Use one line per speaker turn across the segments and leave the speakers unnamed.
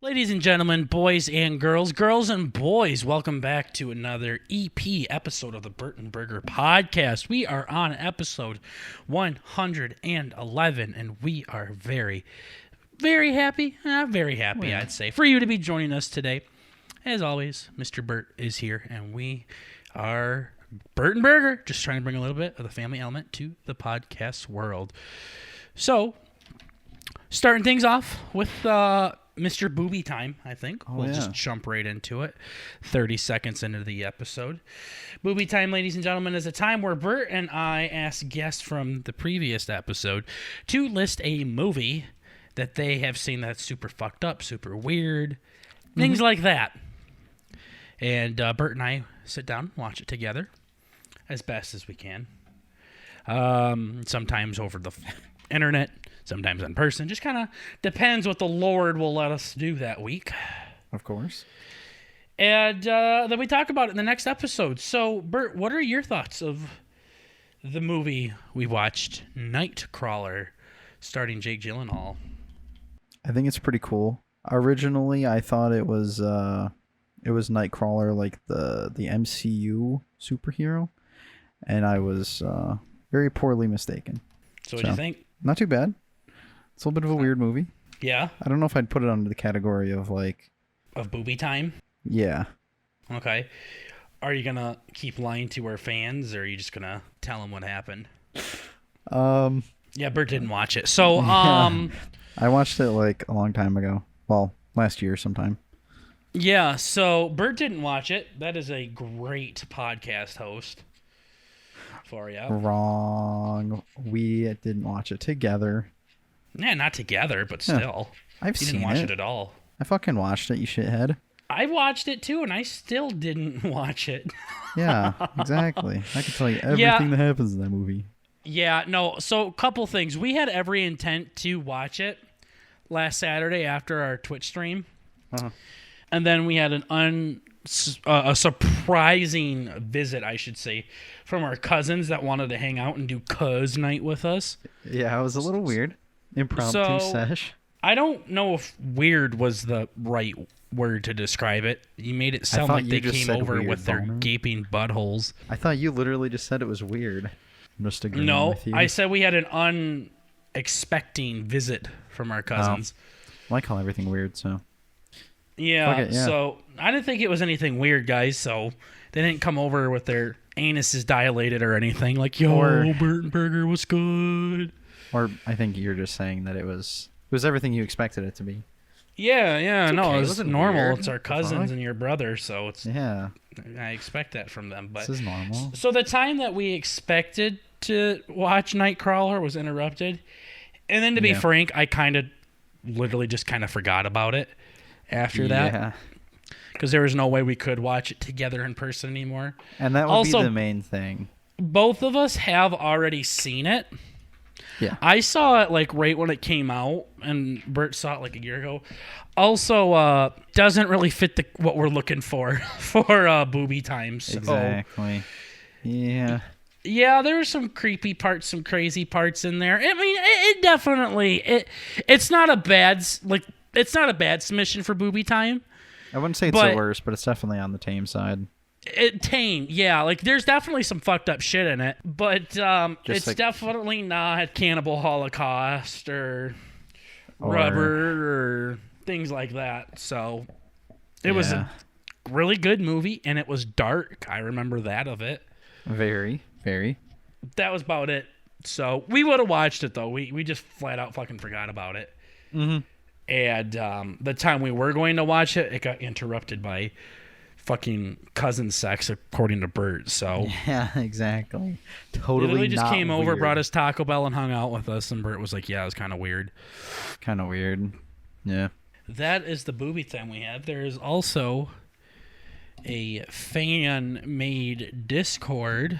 Ladies and gentlemen, boys and girls and boys, welcome back to another EP episode of the Burton Burger Podcast. We are on episode 111, and we are very happy, I'd say, for you to be joining us today. As always, Mr. Burt is here, and we are Burton Burger, just trying to bring a little bit of the family element to the podcast world. So, starting things off with Mr. Booby Time, I think. We'll just jump right into it. 30 seconds into the episode. Booby Time, ladies and gentlemen, is a time where Bert and I ask guests from the previous episode to list a movie that they have seen that's super fucked up, super weird, things like that. And Bert and I sit down, watch it together as best as we can. Sometimes over the internet, sometimes in person. Just kind of depends what the Lord will let us do that week.
Of course.
And then we talk about it in the next episode. So, Bert, what are your thoughts of the movie we watched, Nightcrawler, starring Jake Gyllenhaal?
I think it's pretty cool. Originally, I thought it was Nightcrawler, like the MCU superhero, and I was very poorly mistaken.
So what do you think?
Not too bad. It's a little bit of a weird movie.
Yeah?
I don't know if I'd put it under the category of like...
Of Booby Time?
Yeah.
Okay. Are you going to keep lying to our fans, or are you just going to tell them what happened? Yeah, Bert didn't watch it. So,
I watched it like a long time ago. Well, last year sometime.
Yeah, so Bert didn't watch it. That is a great podcast host for you.
Wrong. We didn't watch it together.
Yeah, not together, but still.
I've
you
seen
didn't watch it at all.
I fucking watched it, you shithead.
I watched it too, and I still didn't watch it.
Yeah, exactly. I can tell you everything that happens in that movie.
Yeah, no, so a couple things. We had every intent to watch it last Saturday after our Twitch stream.
Uh-huh.
And then we had a surprising visit, I should say, from our cousins that wanted to hang out and do cuz night with us.
Yeah, it was a little weird. Impromptu sesh.
I don't know if weird was the right word to describe it. You made it sound like they came over with their gaping buttholes. I
thought you literally just said it was weird. I'm just agreeing with you.
I said we had an unexpecting visit from our cousins.
Well, I call everything weird, so...
Yeah, so I didn't think it was anything weird, guys, so they didn't come over with their anuses dilated or anything, like, yo, Burton Burger was good.
Or I think you're just saying that it was everything you expected it to be.
Yeah,
it's
no,
okay.
It was normal.
Weird.
It's our cousins and your brother, so it's...
Yeah.
I expect that from them, but...
This is normal.
So the time that we expected to watch Nightcrawler was interrupted, and then to be frank, I literally just forgot about it after that, because there was no way we could watch it together in person anymore.
And that would be the main thing. Both
of us have already seen it.
Yeah,
I saw it like right when it came out, and Bert saw it like a year ago. Also, doesn't really fit what we're looking for Booby Time. So.
Exactly. Yeah.
Yeah, there were some creepy parts, some crazy parts in there. I mean, it definitely it's not a bad submission for Booby Time.
I wouldn't say it's the worst, but it's definitely on the tame side.
Tame, yeah. Like, there's definitely some fucked up shit in it, but it's definitely not Cannibal Holocaust or Rubber or things like that. So, it was a really good movie, and it was dark. I remember that of it.
Very, very.
That was about it. So, we would have watched it, though. We just flat out fucking forgot about it.
Mm-hmm.
And the time we were going to watch it, it got interrupted by fucking cousin sex, according to Bert. So
yeah, exactly. Totally.
Literally just came over,
weird.
brought us Taco Bell, and hung out with us. And Bert was like, "Yeah, it was kind of weird."
Kind of weird. Yeah.
That is the Booby Time we have. There is also a fan-made Discord.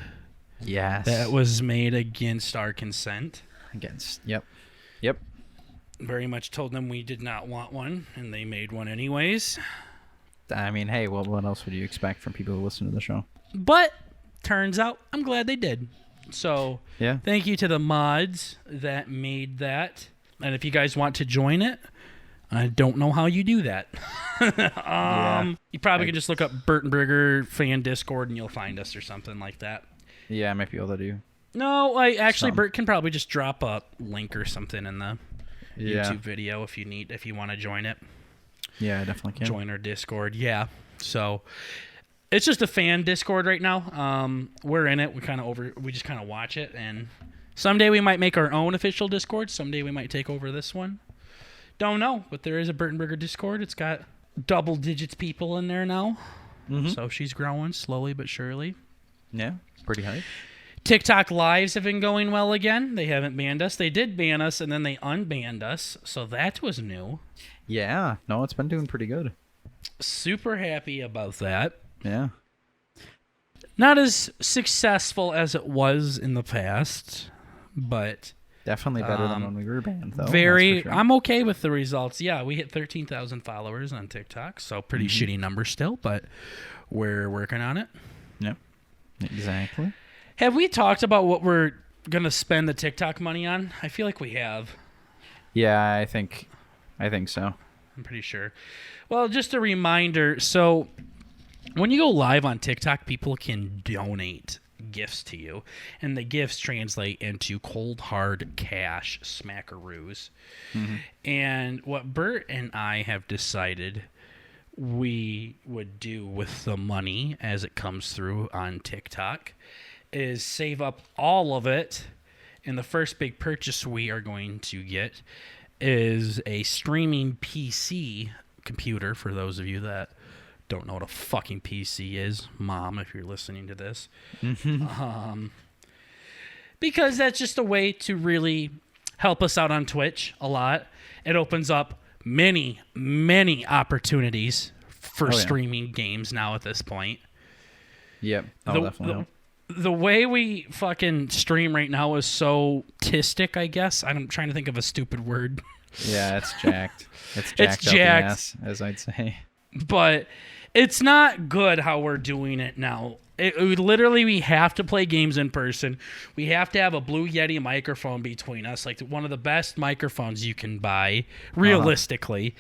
Yes.
That was made against our consent.
Yep.
Very much told them we did not want one, and they made one anyways.
I mean, hey, what else would you expect from people who listen to the show?
But turns out I'm glad they did. So thank you to the mods that made that. And if you guys want to join it, I don't know how you do that. You probably could just look up Burtonburger fan Discord and you'll find us or something like that.
Yeah, I might be able to do.
No, Bert can probably just drop a link or something in the YouTube video if you want to join it.
Yeah, I definitely can.
Join our Discord. Yeah. So it's just a fan Discord right now. We're in it. We just kind of watch it, and someday we might make our own official Discord. Someday we might take over this one. Don't know, but there is a Burtonburger Discord. It's got double digits people in there now. Mm-hmm. So she's growing slowly but surely.
Yeah, pretty high.
TikTok lives have been going well again. They haven't banned us. They did ban us, and then they unbanned us. So that was new.
Yeah. No, it's been doing pretty good.
Super happy about that.
Yeah.
Not as successful as it was in the past, but
definitely better than when we were banned, though.
Sure. I'm okay with the results. Yeah, we hit 13,000 followers on TikTok, so pretty shitty number still, but we're working on it.
Yep. Exactly.
Have we talked about what we're going to spend the TikTok money on? I feel like we have.
Yeah, I think so.
I'm pretty sure. Well, just a reminder. So when you go live on TikTok, people can donate gifts to you, and the gifts translate into cold, hard cash smackaroos. Mm-hmm. And what Bert and I have decided we would do with the money as it comes through on TikTok is save up all of it, and the first big purchase we are going to get is a streaming PC computer. For those of you that don't know what a fucking PC is, Mom, if you're listening to this. Because that's just a way to really help us out on Twitch a lot. It opens up many, many opportunities for streaming games now at this point.
Yep. Definitely help.
The way we fucking stream right now is so tistic, I guess. I'm trying to think of a stupid word.
Yeah, it's jacked. It's jacked up the ass, as I'd say.
But it's not good how we're doing it now. We have to play games in person. We have to have a Blue Yeti microphone between us, like one of the best microphones you can buy, realistically.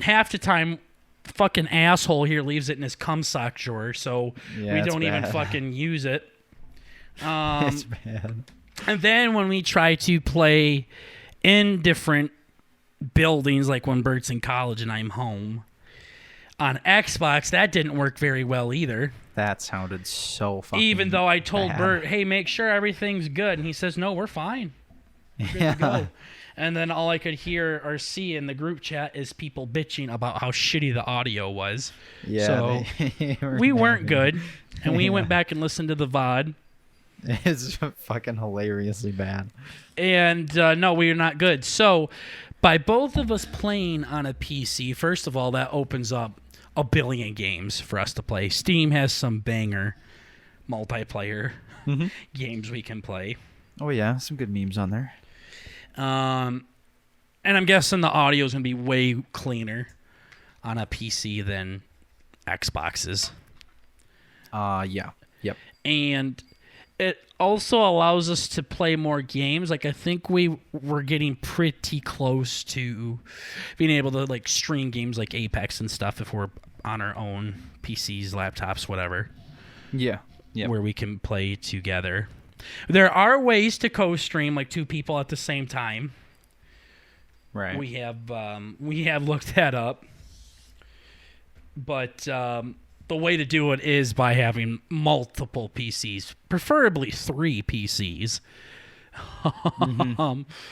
Half the time, fucking asshole here leaves it in his cum sock drawer, so we don't even fucking use it.
It's bad.
And then when we try to play in different buildings, like when Bert's in college and I'm home, on Xbox, that didn't work very well either.
That sounded so fucking
Even though I told
bad.
Bert, hey, make sure everything's good. And he says, no, we're fine. We're good to go. And then all I could hear or see in the group chat is people bitching about how shitty the audio was.
Yeah,
so we weren't good. And we went back and listened to the VOD.
It's fucking hilariously bad.
And no, we are not good. So by both of us playing on a PC, first of all, that opens up a billion games for us to play. Steam has some banger multiplayer games we can play.
Oh, yeah. Some good memes on there.
And I'm guessing the audio is going to be way cleaner on a PC than Xboxes.
Yeah. Yep.
And it also allows us to play more games. Like, I think we were getting pretty close to being able to, like, stream games like Apex and stuff if we're on our own PCs, laptops, whatever.
Yeah. Yep.
Where we can play together. There are ways to co-stream, like two people at the same time.
Right.
We have looked that up. But the way to do it is by having multiple PCs, preferably 3 PCs.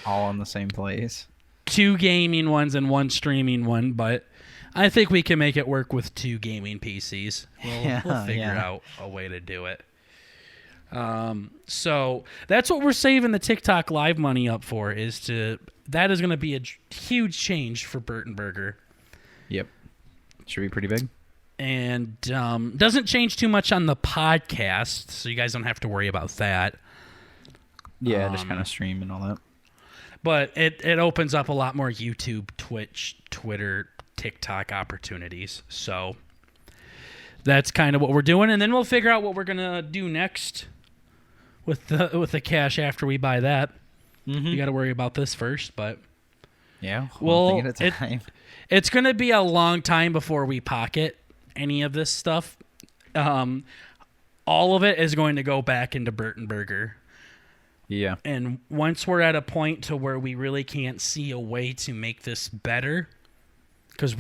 All in the same place.
2 gaming ones and 1 streaming one, but I think we can make it work with 2 gaming PCs. We'll figure out a way to do it. So that's what we're saving the TikTok live money up for, that is going to be a huge change for Burtonburger.
Yep. Should be pretty big.
And doesn't change too much on the podcast, so you guys don't have to worry about that.
Yeah, just kind of stream and all that.
But it opens up a lot more YouTube, Twitch, Twitter, TikTok opportunities. So that's kind of what we're doing, and then we'll figure out what we're gonna do next with the cash after we buy that. You got to worry about this first, but
Yeah.
Well,
One thing at a time.
it's going to be a long time before we pocket any of this stuff. All of it is going to go back into Burton Burger.
Yeah.
And once we're at a point to where we really can't see a way to make this better, because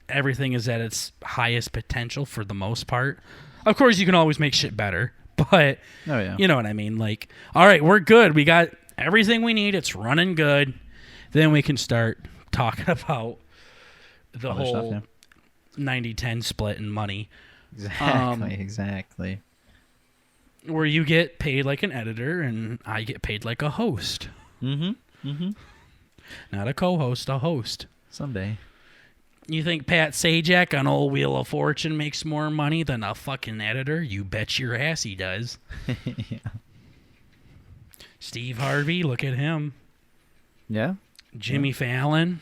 everything is at its highest potential for the most part. Of course, you can always make shit better, but you know what I mean? Like, all right, we're good. We got everything we need. It's running good. Then we can start talking about the
Other
whole
stuff,
90-10 split in money.
Exactly.
Where you get paid like an editor and I get paid like a host.
Mm-hmm.
Not a co-host, a host.
Someday.
You think Pat Sajak on Old Wheel of Fortune makes more money than a fucking editor? You bet your ass he does.
Yeah.
Steve Harvey, look at him.
Yeah.
Jimmy Fallon.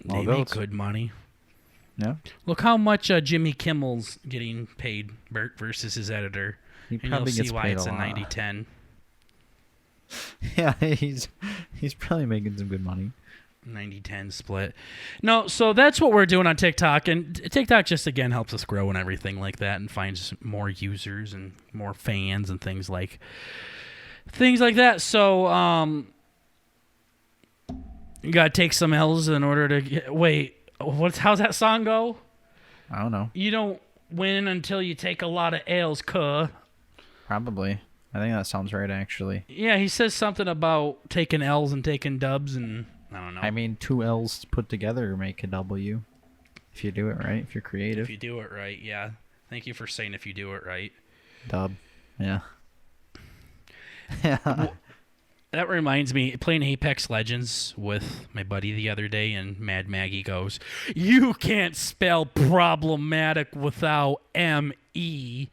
All
They
goes.
make good money.
Yeah.
Look how much Jimmy Kimmel's getting paid, Bert, versus his editor.
He
And you'll
probably
see
gets
why
paid
it's
a
a
lot.
90-10.
Yeah, he's probably making some good money.
90-10 split. No, so that's what we're doing on TikTok. And TikTok just, again, helps us grow and everything like that and finds more users and more fans and things like that. So, you got to take some L's in order to get... Wait, how's that song go?
I don't know.
You don't win until you take a lot of L's, cuh.
Probably. I think that sounds right, actually.
Yeah, he says something about taking L's and taking dubs, and I don't know.
I mean, 2 L's put together make a W. If you do it right, if you're creative.
If you do it right, yeah. Thank you for saying if you do it right.
Dub. Yeah. Yeah.
That reminds me, playing Apex Legends with my buddy the other day, and Mad Maggie goes, "You can't spell problematic without M-E."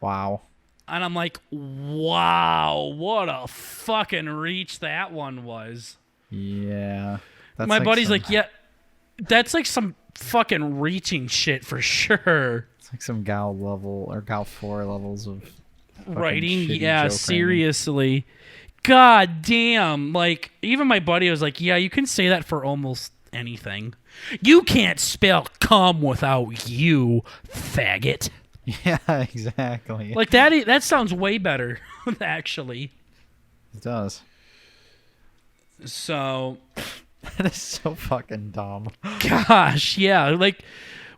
Wow.
And I'm like, wow, what a fucking reach that one was.
Yeah. That's
My buddy's
some,
like, yeah, that's like some fucking reaching shit for sure.
It's like some Gal level or Gal 4 levels of
Writing,
shitty
yeah,
joke writing.
seriously. God damn. Like, even my buddy was like, yeah, you can say that for almost anything. You can't spell cum without you, faggot.
Yeah, exactly.
Like, that sounds way better, actually.
It does.
So,
That is so fucking dumb.
gosh, yeah. Like,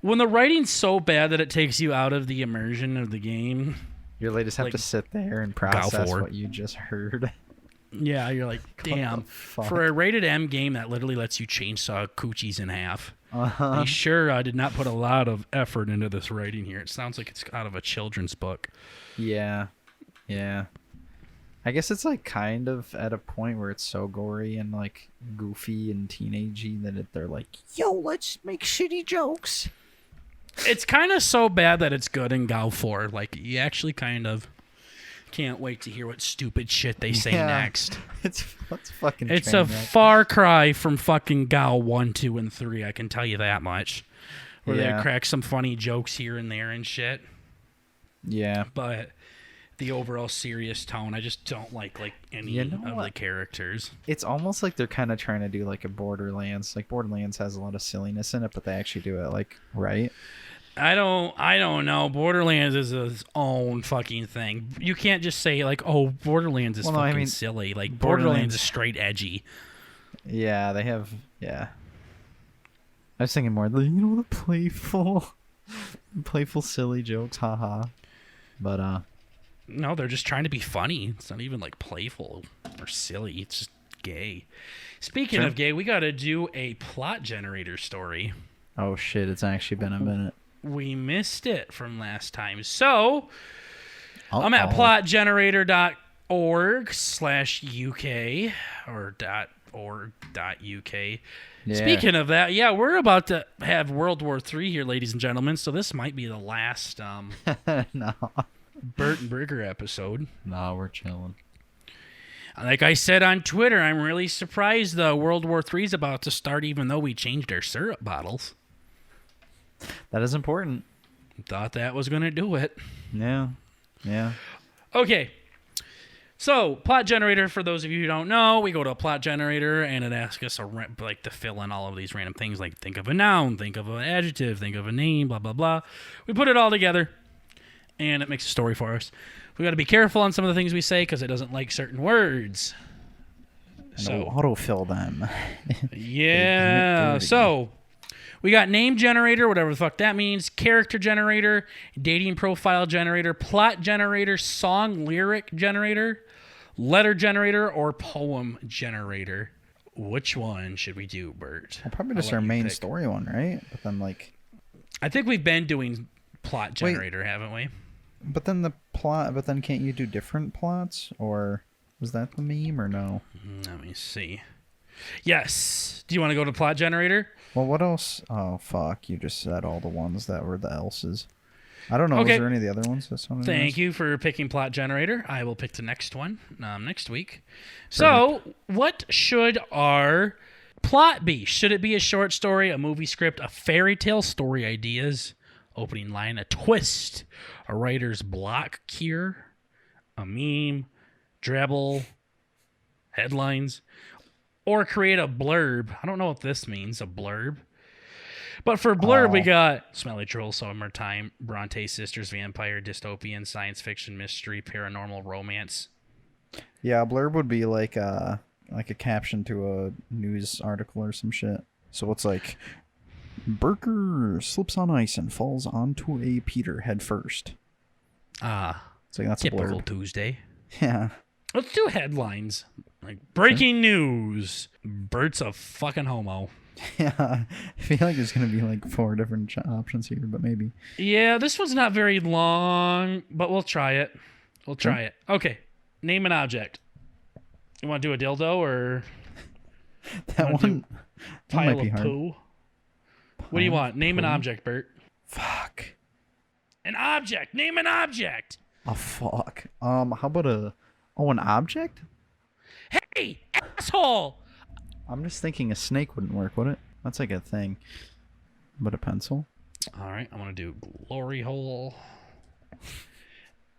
when the writing's so bad that it takes you out of the immersion of the game,
You really just have
Like,
to sit there and process
for.
what you just heard.
yeah, you're like, damn.
fuck?
For a rated M game that literally lets you chainsaw coochies in half.
Uh-huh.
They sure did not put a lot of effort into this writing here. It sounds like it's out of a children's book.
Yeah. Yeah. I guess it's like kind of at a point where it's so gory and like goofy and teenagey that they're like, yo, let's make shitty jokes.
It's kind of so bad that it's good in Gal 4. Like, you actually kind of can't wait to hear what stupid shit they say next.
It's fucking
It's
train
a
wreck.
far cry from fucking Gal 1, 2, and 3, I can tell you that much. Where
Yeah.
they crack some funny jokes here and there and shit.
Yeah.
But the overall serious tone, I just don't like any
You know
of the
what?
characters.
It's almost like they're kind of trying to do like a Borderlands. Like Borderlands has a lot of silliness in it, but they actually do it like right.
I don't know. Borderlands is its own fucking thing. You can't just say like, "Oh, Borderlands is
Well, no, I
fucking
mean,
silly." Like
Borderlands-
Borderlands is straight edgy.
Yeah, they have. Yeah. I was thinking more, the playful, silly jokes, haha. But
No, they're just trying to be funny. It's not even like playful or silly. It's just gay. Speaking
Sure.
of gay, we got to do a plot generator story.
oh shit, it's actually been a minute.
We missed it from last time. So, I'm
Oh.
at plotgenerator.org/UK or .org.uk.
Yeah.
Speaking of that, yeah, we're about to have World War III here, ladies and gentlemen, so this might be the last
No.
Bert and Burger episode.
No, we're chilling.
Like I said on Twitter, I'm really surprised World War III is about to start, even though we changed our syrup bottles.
That is important.
Thought that was going to do it.
Yeah. Yeah.
Okay. So, plot generator, for those of you who don't know, we go to a plot generator and it asks us to fill in all of these random things, like think of a noun, think of an adjective, think of a name, blah, blah, blah. We put it all together and it makes a story for us. We got to be careful on some of the things we say because it doesn't like certain words.
So autofill them.
Yeah. So we got name generator, whatever the fuck that means, character generator, dating profile generator, plot generator, song lyric generator, letter generator, or poem generator. Which one should we do, Bert?
Well, probably just our main story one, right? But then
I think we've been doing plot generator, haven't we?
But then can't you do different plots? Or was that the meme or no?
Let me see. Yes. Do you want to go to plot generator?
Well, what else? Oh, fuck. You just said all the ones that were the else's. I don't know.
Okay.
Was there any of the other ones?
Thank you for picking plot generator. I will pick the next one next week. So, what should our plot be? Should it be a short story, a movie script, a fairy tale, story ideas, opening line, a twist, a writer's block cure, a meme, drabble, headlines, or create a blurb? I don't know what this means, a blurb. But for blurb, we got Smelly Troll, Summertime, Bronte Sisters, Vampire, Dystopian, Science Fiction, Mystery, Paranormal, Romance.
Yeah, a blurb would be like a caption to a news article or some shit. So it's like, Burger slips on ice and falls onto a Peter head first. It's like, that's
typical
a blurb.
Tuesday.
Yeah.
Let's do headlines. Like, breaking news. Burt's a fucking homo.
Yeah, I feel like there's going to be like 4 different options here, but maybe.
Yeah, this one's not very long, but we'll try it. Okay, name an object. You want to do a dildo or...
That one might be hard.
Poo? What do you want? Name an object, Bert.
Fuck.
An object. Name an object.
Oh, fuck. How about an object?
Hey, asshole!
I'm just thinking a snake wouldn't work, would it? That's like a thing. But a pencil?
All right, I'm going to do glory hole.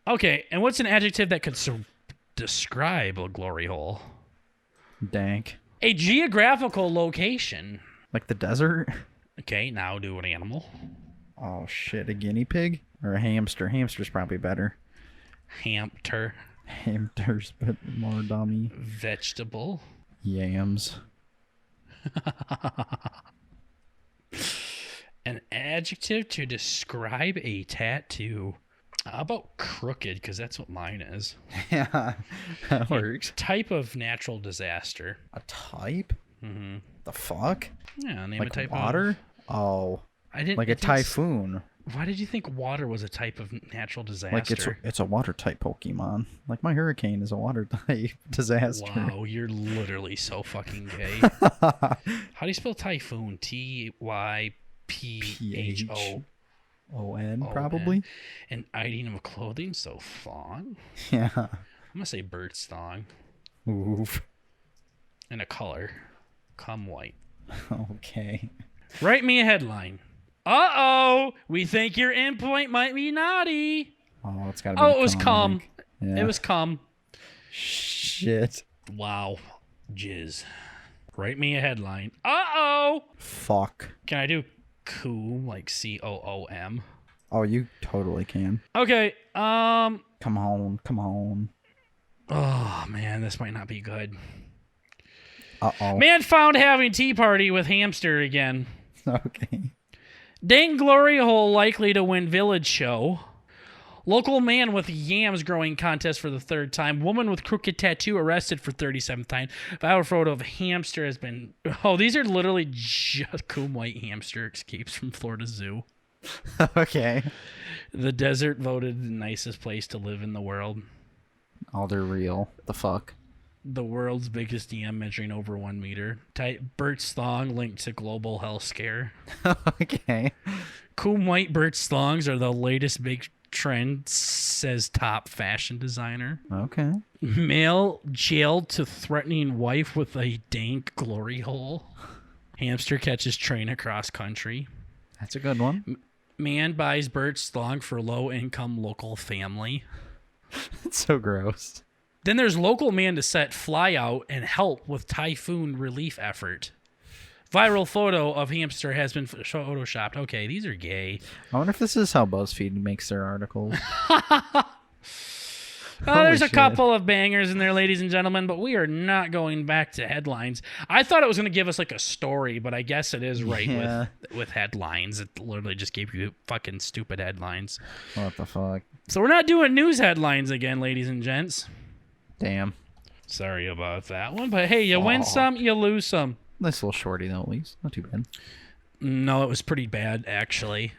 Okay, and what's an adjective that could describe a glory hole?
Dank.
A geographical location.
Like the desert?
Okay, now do an animal.
Oh, shit. A guinea pig? Or a hamster? Hamster's probably better.
Hamster.
Hamsters, but more dummy.
Vegetable.
Yams.
An adjective to describe a tattoo. How about crooked? Because that's what mine is.
Yeah, that works.
Type of natural disaster.
A type?
Mm-hmm.
The fuck?
Yeah, name
like
a type
water?
of...
I didn't. Like a typhoon.
Why did you think water was a type of natural disaster?
Like it's a water type Pokemon. Like my hurricane is a water type disaster.
Wow, you're literally so fucking gay. How do you spell typhoon? Typhon,
probably.
An item of clothing, so thong.
Yeah.
I'm gonna say Burt's thong.
Oof.
And a color, come white.
Okay.
Write me a headline. Uh-oh, we think your endpoint might be naughty.
Oh, it's gotta be.
Oh, it was cum.
Yeah.
It was cum.
Shit.
Wow. Jizz. Write me a headline. Uh-oh.
Fuck.
Can I do coom, like COOM?
Oh, you totally can.
Okay,
Come on.
Oh, man, this might not be good.
Uh-oh.
Man found having tea party with hamster again.
Okay.
Dang glory hole likely to win village show. Local man with yams growing contest for the 3rd time. Woman with crooked tattoo arrested for 37th time. Viral photo of hamster has been... Oh, these are literally just coom white hamster escapes from Florida Zoo.
Okay.
The desert voted the nicest place to live in the world.
Oh, they're real. The fuck?
The world's biggest yam measuring over 1 meter. Burt's thong linked to global health scare.
Okay.
Coom white Burt's thongs are the latest big trend, says top fashion designer.
Okay.
Male jailed to threatening wife with a dank glory hole. Hamster catches train across country.
That's a good one.
Man buys Burt's thong for low income local family.
It's so gross.
Then there's local man to set fly out and help with typhoon relief effort. Viral photo of hamster has been photoshopped. Okay, these are gay.
I wonder if this is how BuzzFeed makes their articles.
There's a couple of bangers in there, ladies and gentlemen, but we are not going back to headlines. I thought it was going to give us like a story, but I guess it is right with headlines. It literally just gave you fucking stupid headlines.
What the fuck?
So we're not doing news headlines again, ladies and gents.
Damn.
Sorry about that one, but hey, you win some, you lose some.
Nice little shorty, though, at least. Not too bad.
No, it was pretty bad, actually.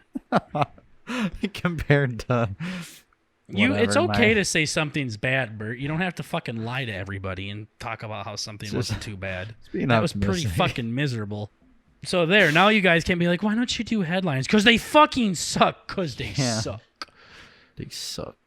Compared to...
It's okay to say something's bad, Bert. You don't have to fucking lie to everybody and talk about how something wasn't too bad. That was pretty fucking miserable. So there, now you guys can be like, why don't you do headlines? Because they fucking suck. Because they suck.
They suck.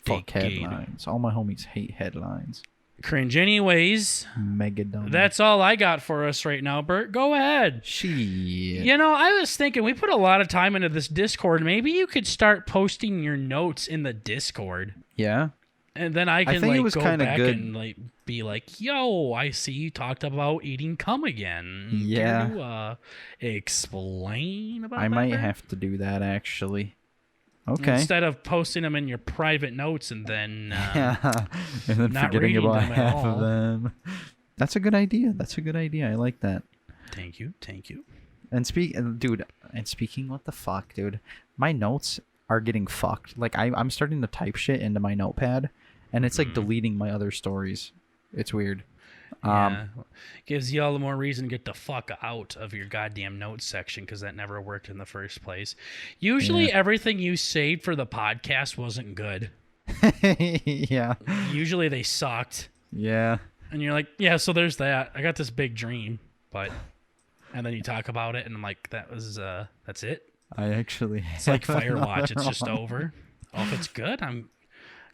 Fuck headlines. All my homies hate headlines.
Cringe. Anyways,
mega dumb.
That's all I got for us right now, Bert. Go ahead.
Shit.
You know, I was thinking we put a lot of time into this Discord. Maybe you could start posting your notes in the Discord.
Yeah.
And then I can like go back and like be like, "Yo, I see you talked about eating cum again."
Yeah.
Can you explain about that?
I might
Bert?
have to do that actually. Okay.
Instead of posting them in your private notes and then
and then
not
forgetting about
them
half
all.
of them. That's a good idea. I like that.
Thank you.
And speaking, what the fuck, dude? My notes are getting fucked. Like I'm starting to type shit into my notepad, and it's like deleting my other stories. It's weird.
Yeah. Gives you all the more reason to get the fuck out of your goddamn notes section because that never worked in the first place. Usually everything you saved for the podcast wasn't good.
Yeah.
Usually they sucked.
Yeah.
And you're like, yeah, so there's that. I got this big dream, but... And then you talk about it, and I'm like, that's it?
I actually...
It's like Firewatch. It's just over. Oh, if it's good, I'm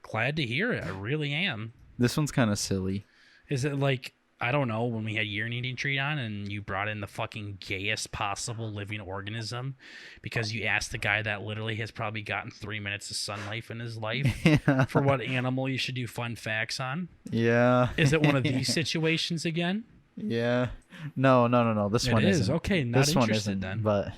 glad to hear it. I really am.
This one's kind of silly.
Is it like, I don't know, when we had Year Eating Treat on and you brought in the fucking gayest possible living organism because you asked the guy that literally has probably gotten 3 minutes of sun life in his life for what animal you should do fun facts on?
Yeah.
Is it one of these situations again?
Yeah. No. This one
is.
Isn't.
Okay, not
this
interested
one
then.
isn't, But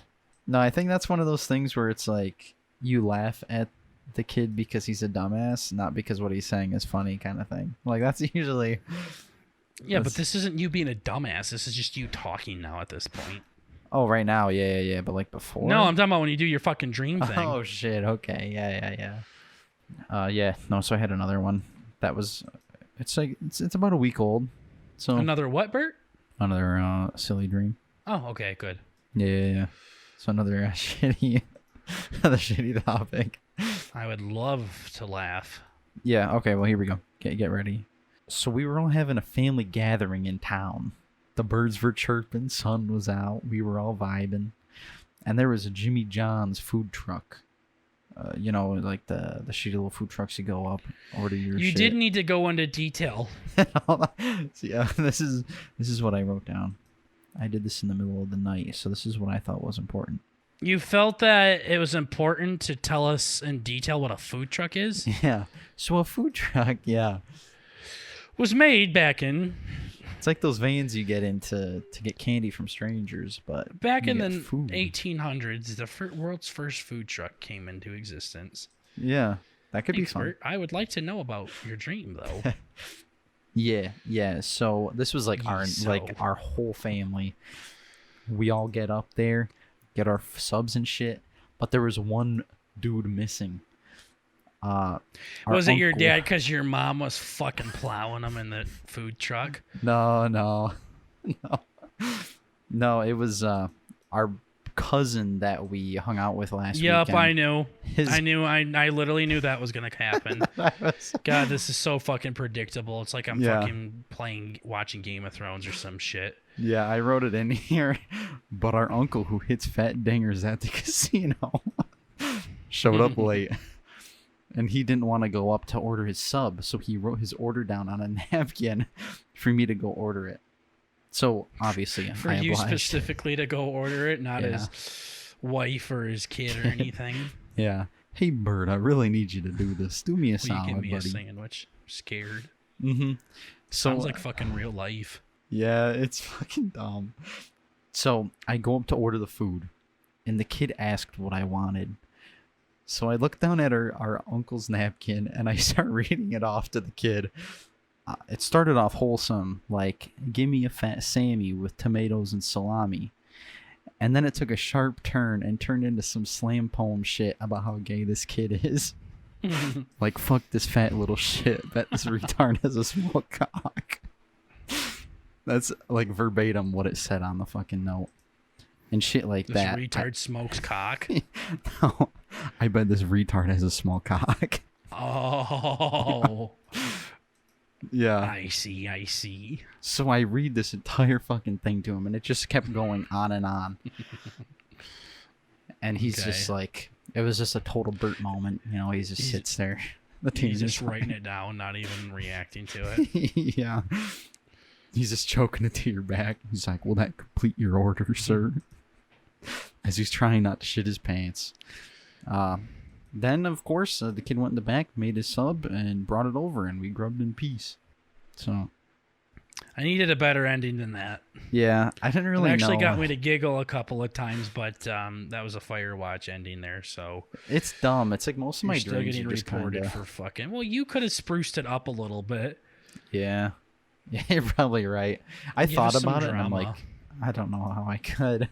no, I think that's one of those things where it's like you laugh at the kid because he's a dumbass, not because what he's saying is funny kind of thing. Like that's usually...
Yeah, but this isn't you being a dumbass. This is just you talking now at this point.
Oh, right now, yeah. But like before?
No, I'm talking about when you do your fucking dream thing.
Oh, shit. Okay. Yeah. No, so I had another one. That was... It's like... It's about a week old. So
Another what, Bert?
Another silly dream.
Oh, okay, good.
Yeah. So another shitty topic.
I would love to laugh.
Yeah, okay, well, here we go. Get ready. So we were all having a family gathering in town. The birds were chirping, sun was out, we were all vibing. And there was a Jimmy John's food truck. Like the shitty little food trucks you go up, order your shit.
You did need to go into detail.
So, yeah, this is what I wrote down. I did this in the middle of the night, so this is what I thought was important.
You felt that it was important to tell us in detail what a food truck is?
Yeah. So a food truck,
was made back in...
It's like those vans you get in to get candy from strangers, but
back in the food. 1800s, the world's first food truck came into existence.
Yeah, that could be fun.
I would like to know about your dream, though.
Yeah. So this was like our whole family. We all get up there, get our subs and shit, but there was one dude missing.
Was it your dad because your mom was fucking plowing him in the food truck?
No. It was our cousin that we hung out with last weekend.
Yep, I knew. I literally knew that was going to happen. God, this is so fucking predictable. It's like I'm fucking watching Game of Thrones or some shit.
Yeah, I wrote it in here. But our uncle who hits fat dingers at the casino showed up late. And he didn't want to go up to order his sub, so he wrote his order down on a napkin for me to go order it. So, obviously,
for
I
you
obliged.
Specifically to go order it, not his wife or his kid or anything.
Yeah. Hey, Bert, I really need you to do this. Do me a
Will
solid,
you give me
buddy.
a sandwich? I'm scared.
Mm-hmm.
Sounds like fucking real life.
Yeah, it's fucking dumb. So I go up to order the food, and the kid asked what I wanted. So I look down at our uncle's napkin, and I start reading it off to the kid. It started off wholesome, like, give me a fat Sammy with tomatoes and salami. And then it took a sharp turn and turned into some slam poem shit about how gay this kid is. Like, fuck this fat little shit. Bet this retard has a small cock. That's, like, verbatim what it said on the fucking note. And shit like
this
that.
This retard smokes cock?
No, I bet this retard has a small cock.
Oh.
Yeah.
I see.
So I read this entire fucking thing to him, and it just kept going on and on. And he's just like, it was just a total Burt moment. You know, he just sits there.
He's just writing it down, not even reacting to
it. Yeah. He's just choking a tear back. He's like, will that complete your order, sir? As he's trying not to shit his pants. Then, of course, the kid went in the back, made his sub, and brought it over, and we grubbed in peace. So,
I needed a better ending than that.
Yeah, I didn't really know.
It actually got me to giggle a couple of times, but that was a Firewatch ending there, so...
It's dumb. It's like most of my
still
dreams
getting
are just
reported
kinda...
for fucking... Well, you could have spruced it up a little bit.
Yeah. Yeah, you're probably right. I thought about it, and I'm
drama.
like, I don't know how I could.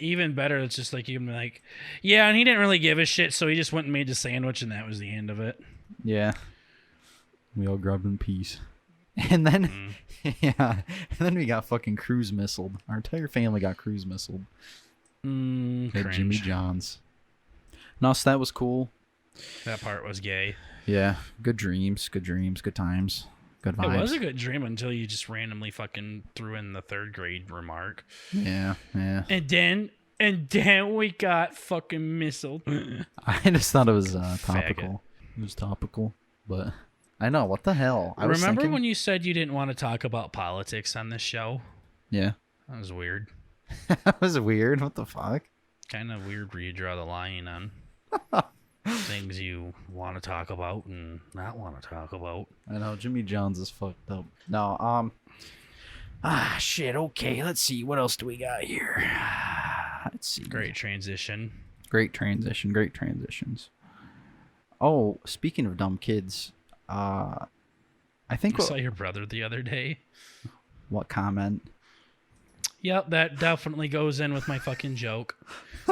Even better, it's just like you can be like, yeah, and he didn't really give a shit, so he just went and made the sandwich, and that was the end of it.
Yeah. We all grubbed in peace. And then, yeah, and then we got fucking cruise missiled. Our entire family got cruise missiled. At Jimmy John's. No, so that was cool.
That part was gay.
Yeah, good dreams, good times, good vibes.
It was a good dream until you just randomly fucking threw in the 3rd grade remark.
Yeah. And
then we got fucking missiled.
I just thought it was topical. Faggot. It was topical, but I know, what the hell? I
Remember when you said you didn't want to talk about politics on this show?
Yeah.
That was weird.
That was weird. What the fuck?
Kind of weird where you draw the line on things you want to talk about and not want to talk about.
I know, Jimmy John's is fucked up. No, shit, okay, let's see. What else do we got here? Let's see.
Great transitions.
Oh, speaking of dumb kids, I think...
I saw your brother the other day.
What comment?
Yep, that definitely goes in with my fucking joke.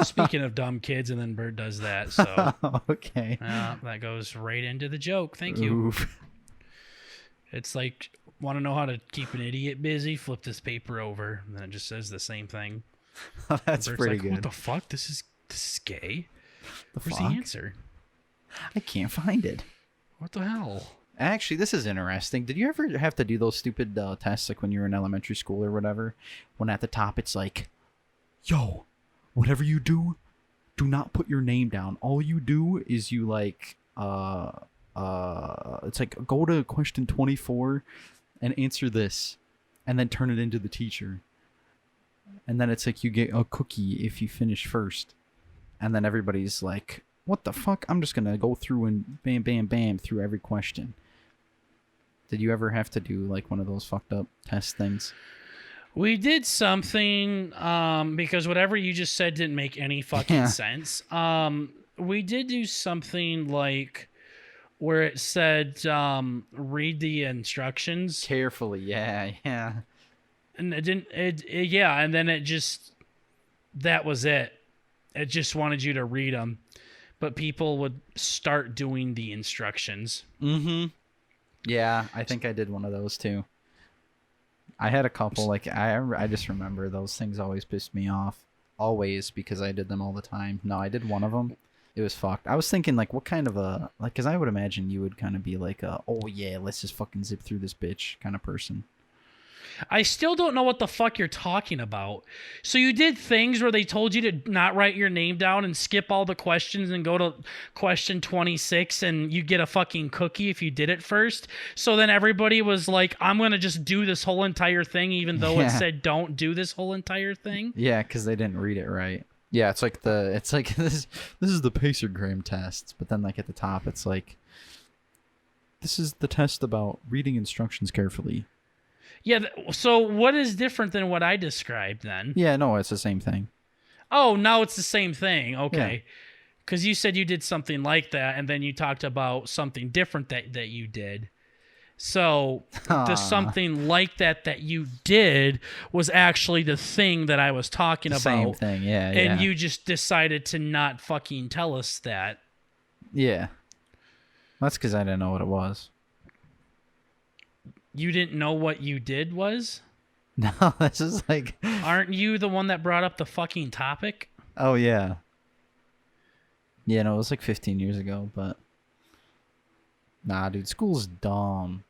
Speaking of dumb kids, and then Bird does that, so...
Okay.
That goes right into the joke. Thank you.
Oof.
It's like, want to know how to keep an idiot busy? Flip this paper over, and then it just says the same thing.
That's pretty
like,
good.
What the fuck? This is gay? Where's the answer?
I can't find it.
What the hell?
Actually, this is interesting. Did you ever have to do those stupid tests, like when you were in elementary school or whatever, when at the top it's like, yo, whatever you do, do not put your name down. All you do is you like, it's like, go to question 24 and answer this, and then turn it into the teacher. And then it's like you get a cookie if you finish first. And then everybody's like, what the fuck? I'm just going to go through and bam, bam, bam through every question. Did you ever have to do like one of those fucked up test things?
We did something because whatever you just said didn't make any fucking sense. We did do something like where it said read the instructions
carefully. Yeah.
And it didn't. And then it just, that was it. It just wanted you to read them, but people would start doing the instructions.
Mm-hmm. Yeah, I think I did one of those too. I had a couple. Like I just remember those things always pissed me off. Always, because I did them all the time. No, I did one of them. It was fucked. I was thinking like, what kind of a like? Because I would imagine you would kind of be like, oh yeah, let's just fucking zip through this bitch kind of person.
I still don't know what the fuck you're talking about. So you did things where they told you to not write your name down and skip all the questions and go to question 26 and you get a fucking cookie if you did it first. So then everybody was like, I'm going to just do this whole entire thing even though it said don't do this whole entire thing.
Yeah, because they didn't read it right. Yeah, it's like this is the Pacergram test, but then like at the top it's like this is the test about reading instructions carefully.
Yeah, so what is different than what I described then?
Yeah, no, it's the same thing.
Oh, now it's the same thing. Okay. Because you said you did something like that, and then you talked about something different that you did. So the something like that you did was actually the thing that I was talking about.
Same thing, yeah.
And you just decided to not fucking tell us that.
Yeah. That's because I didn't know what it was.
You didn't know what you did was?
No, this is like...
Aren't you the one that brought up the fucking topic?
Oh, yeah. Yeah, no, it was like 15 years ago, but... Nah, dude, school's dumb.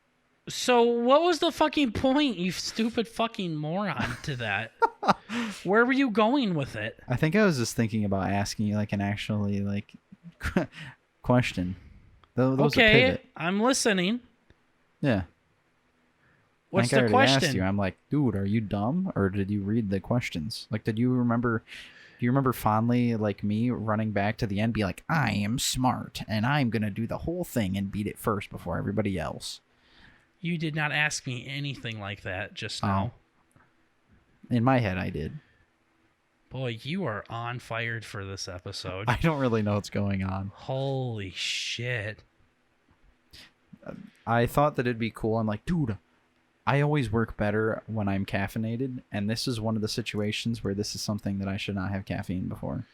So what was the fucking point, you stupid fucking moron, to that? Where were you going with it?
I think I was just thinking about asking you like an actually like question. Those
okay, I'm listening.
Yeah.
What's
I
the
already
question?
asked you. I'm like, dude, are you dumb or did you read the questions? Like, do you remember fondly like me running back to the end, be like, I am smart and I'm gonna do the whole thing and beat it first before everybody else?
You did not ask me anything like that just now.
In my head, I did.
Boy, you are on fire for this episode.
I don't really know what's going on.
Holy shit.
I thought that it'd be cool. I'm like, dude, I always work better when I'm caffeinated, and this is one of the situations where this is something that I should not have caffeine before.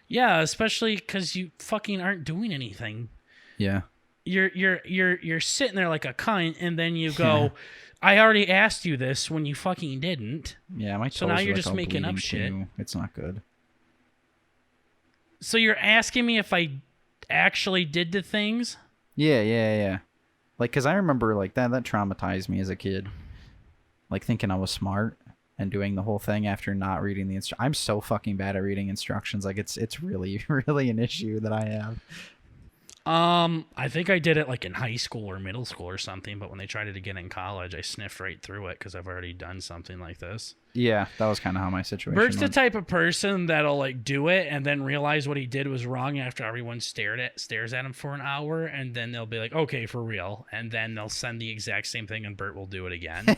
Yeah, especially because you fucking aren't doing anything.
Yeah.
You're sitting there like a cunt, and then you go, I already asked you this when you fucking didn't.
Yeah, my toes
so now you're
are
just
all
making up
bleeding
shit.
too. It's not good.
So you're asking me if I actually did the things?
Yeah. Like, because I remember, like, that traumatized me as a kid. Like, thinking I was smart and doing the whole thing after not reading the instructions. I'm so fucking bad at reading instructions. Like, it's really, really an issue that I have.
I think I did it, like, in high school or middle school or something, but when they tried it again in college, I sniffed right through it because I've already done something like this.
Yeah, that was kind of how my situation
Bert's the
went.
type of person that'll, like, do it and then realize what he did was wrong after everyone stares at him for an hour, and then they'll be like, okay, for real, and then they'll send the exact same thing and Bert will do it again.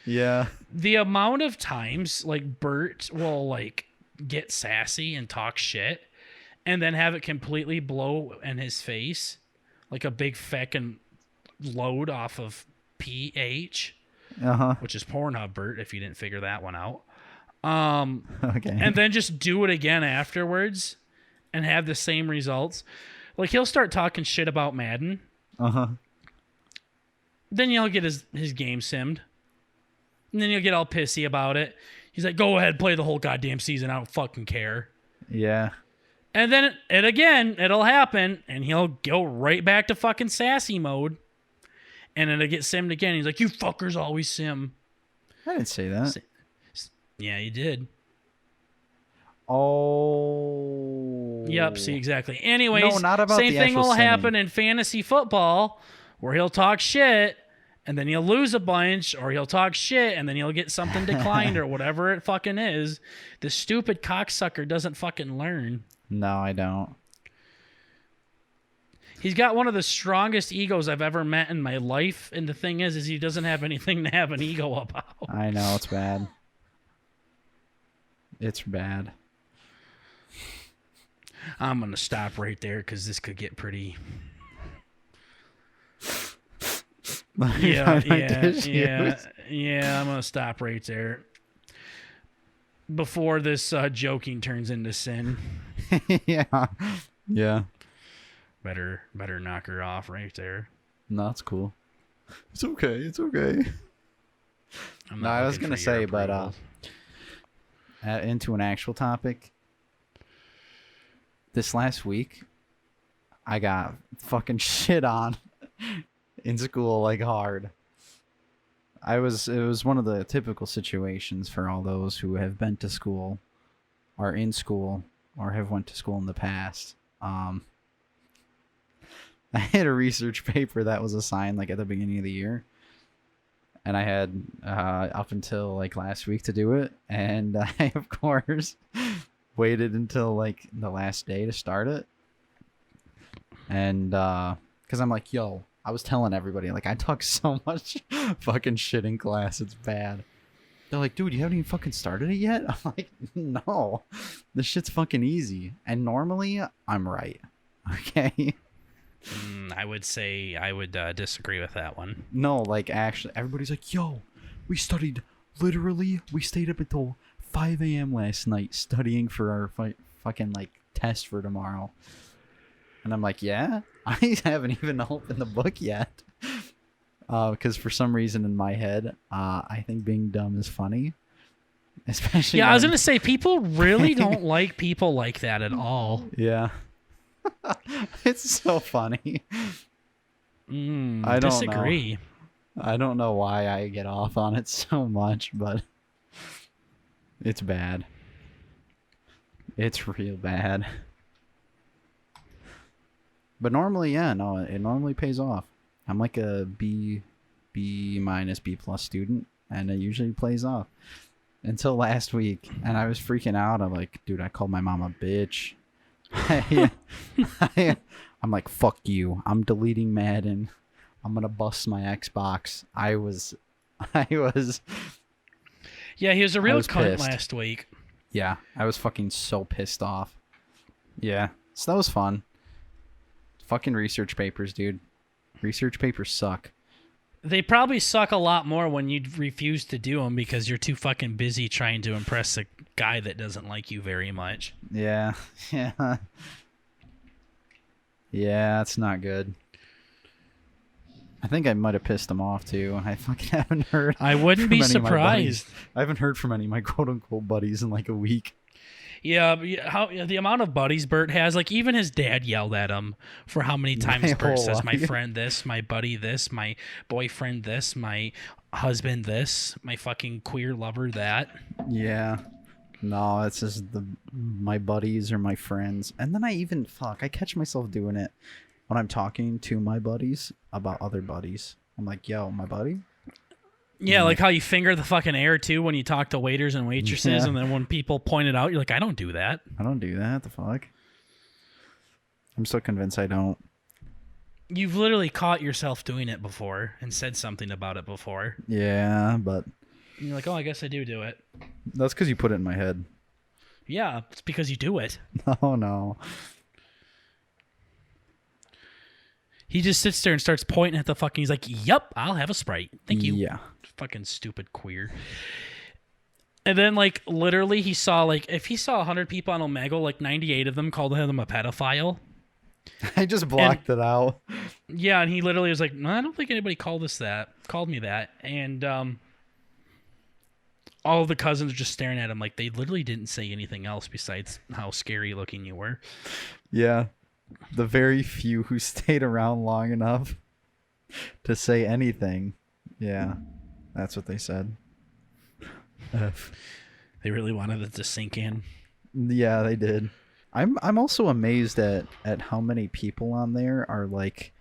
Yeah.
The amount of times, like, Bert will, like, get sassy and talk shit and then have it completely blow in his face like a big feckin' load off of PH. Which is Pornhub, Bert, if you didn't figure that one out.
Okay.
And then just do it again afterwards and have the same results. Like, he'll start talking shit about Madden. Then he'll get his game simmed. And then he'll get all pissy about it. He's like, go ahead, play the whole goddamn season. I don't fucking care.
Yeah.
And then it'll happen, and he'll go right back to fucking sassy mode. And it'll get simmed again. He's like, you fuckers always sim.
I didn't say that.
Yeah, you did.
Oh.
Yep, see, exactly. Anyways,
no, not about
same
the
thing
actual
will
simming.
happen in fantasy football, where he'll talk shit, and then he'll lose a bunch, or he'll talk shit, and then he'll get something declined, or whatever it fucking is. The stupid cocksucker doesn't fucking learn.
No, I don't.
He's got one of the strongest egos I've ever met in my life, and the thing is he doesn't have anything to have an ego about.
I know, it's bad. It's bad.
I'm going to stop right there because this could get pretty... Yeah, I'm going to stop right there. Before this joking turns into sin.
Yeah.
Better knock her off right there.
No, it's cool. It's okay. No, I was gonna say, but into an actual topic. This last week, I got fucking shit on in school, like hard. It was one of the typical situations for all those who have been to school, are in school, or have went to school in the past. I had a research paper that was assigned like at the beginning of the year, and I had up until like last week to do it, and I of course waited until like the last day to start it, and Because I'm like, yo, I was telling everybody, like, I talk so much fucking shit in class. It's bad. They're like, dude, you haven't even fucking started it yet? I'm like, no. This shit's fucking easy. And normally, I'm right. Okay?
I would say I would disagree with that one.
No, like, actually, everybody's like, yo, we studied, literally, we stayed up until 5 a.m. last night studying for our fucking, like, test for tomorrow. And I'm like, yeah? I haven't even opened the book yet. Because for some reason in my head, I think being dumb is funny. Especially
I was going to say, people really don't like people like that at all.
Yeah. It's so funny.
I disagree.
Know. I don't know why I get off on it so much, but it's bad. It's real bad. But normally, yeah, no, it normally pays off. I'm like a B minus B plus student, and it usually plays off. Until last week, and I was freaking out. I'm like, dude, I called my mom a bitch. I'm like, fuck you. I'm deleting Madden. I'm gonna bust my Xbox. I was.
Yeah, he was a real cunt last week.
Yeah, I was fucking so pissed off. Yeah, so that was fun. Fucking research papers, dude. Research papers suck.
They probably suck a lot more when you refuse to do them because you're too fucking busy trying to impress a guy that doesn't like you very much.
Yeah. Yeah. Yeah, it's not good. I think I might have pissed him off too. I fucking haven't heard.
I wouldn't be surprised.
I haven't heard from any of my quote unquote buddies in like a week.
Yeah, the amount of buddies Bert has, like even his dad yelled at him for how many times Bert says, my friend this, my buddy this, my boyfriend this, my husband this, my fucking queer lover that.
Yeah. No, it's just my buddies or my friends. And then I catch myself doing it when I'm talking to my buddies about other buddies. I'm like, yo, my buddy?
Yeah, like how you finger the fucking air too when you talk to waiters and waitresses, and then when people point it out, you're like, I don't do that.
I don't do that. The fuck? I'm so convinced I don't.
You've literally caught yourself doing it before and said something about it before.
Yeah, but...
And you're like, oh, I guess I do it.
That's because you put it in my head.
Yeah, it's because you do it.
Oh, no.
He just sits there and starts pointing at the fucking... He's like, yup, I'll have a Sprite. Thank you.
Yeah.
Fucking stupid queer. And then, like, literally, he saw, like... If he saw 100 people on Omegle, like, 98 of them called him a pedophile.
I just blocked it out.
Yeah, and he literally was like, no, I don't think anybody called me that. And, all of the cousins are just staring at him like they literally didn't say anything else besides how scary looking you were.
Yeah. The very few who stayed around long enough to say anything. Yeah. That's what they said.
They really wanted it to sink in.
Yeah, they did. I'm also amazed at how many people on there are like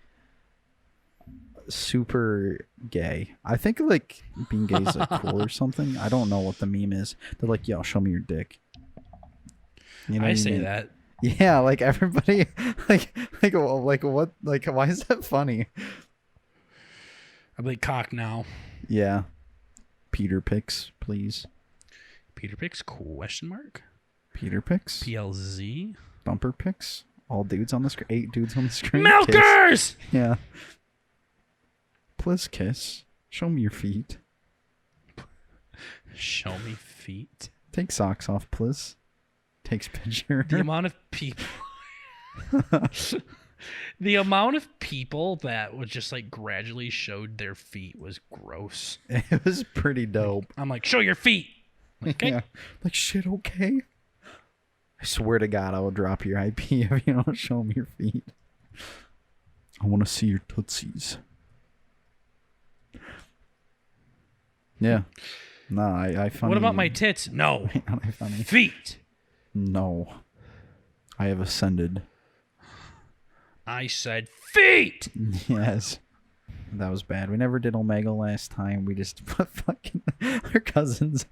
super gay. I think like being gay is like cool or something. I don't know what the meme is. They're like, yo, show me your dick.
You know I say that.
Yeah, like everybody like what, like why is that funny?
I'm like, cock now.
Yeah. Peter pics, please.
Peter pics? Question mark?
Peter pics?
PLZ?
Bumper pics? All dudes on the screen. 8 dudes on the screen.
Milkers!
Kiss. Yeah. Please kiss. Show me your feet.
Show me feet.
Take socks off, please. Takes picture.
The amount of people... The amount of people that would just like gradually showed their feet was gross.
It was pretty dope.
I'm like, show your feet. Like, okay.
Yeah. Like, shit, okay? I swear to God, I will drop your IP if you don't show me your feet. I want to see your tootsies. Yeah. No, I funny.
What about my tits? No. Feet.
No. I have ascended.
I said feet.
Yes. That was bad. We never did Omega last time. We just put fucking our cousins'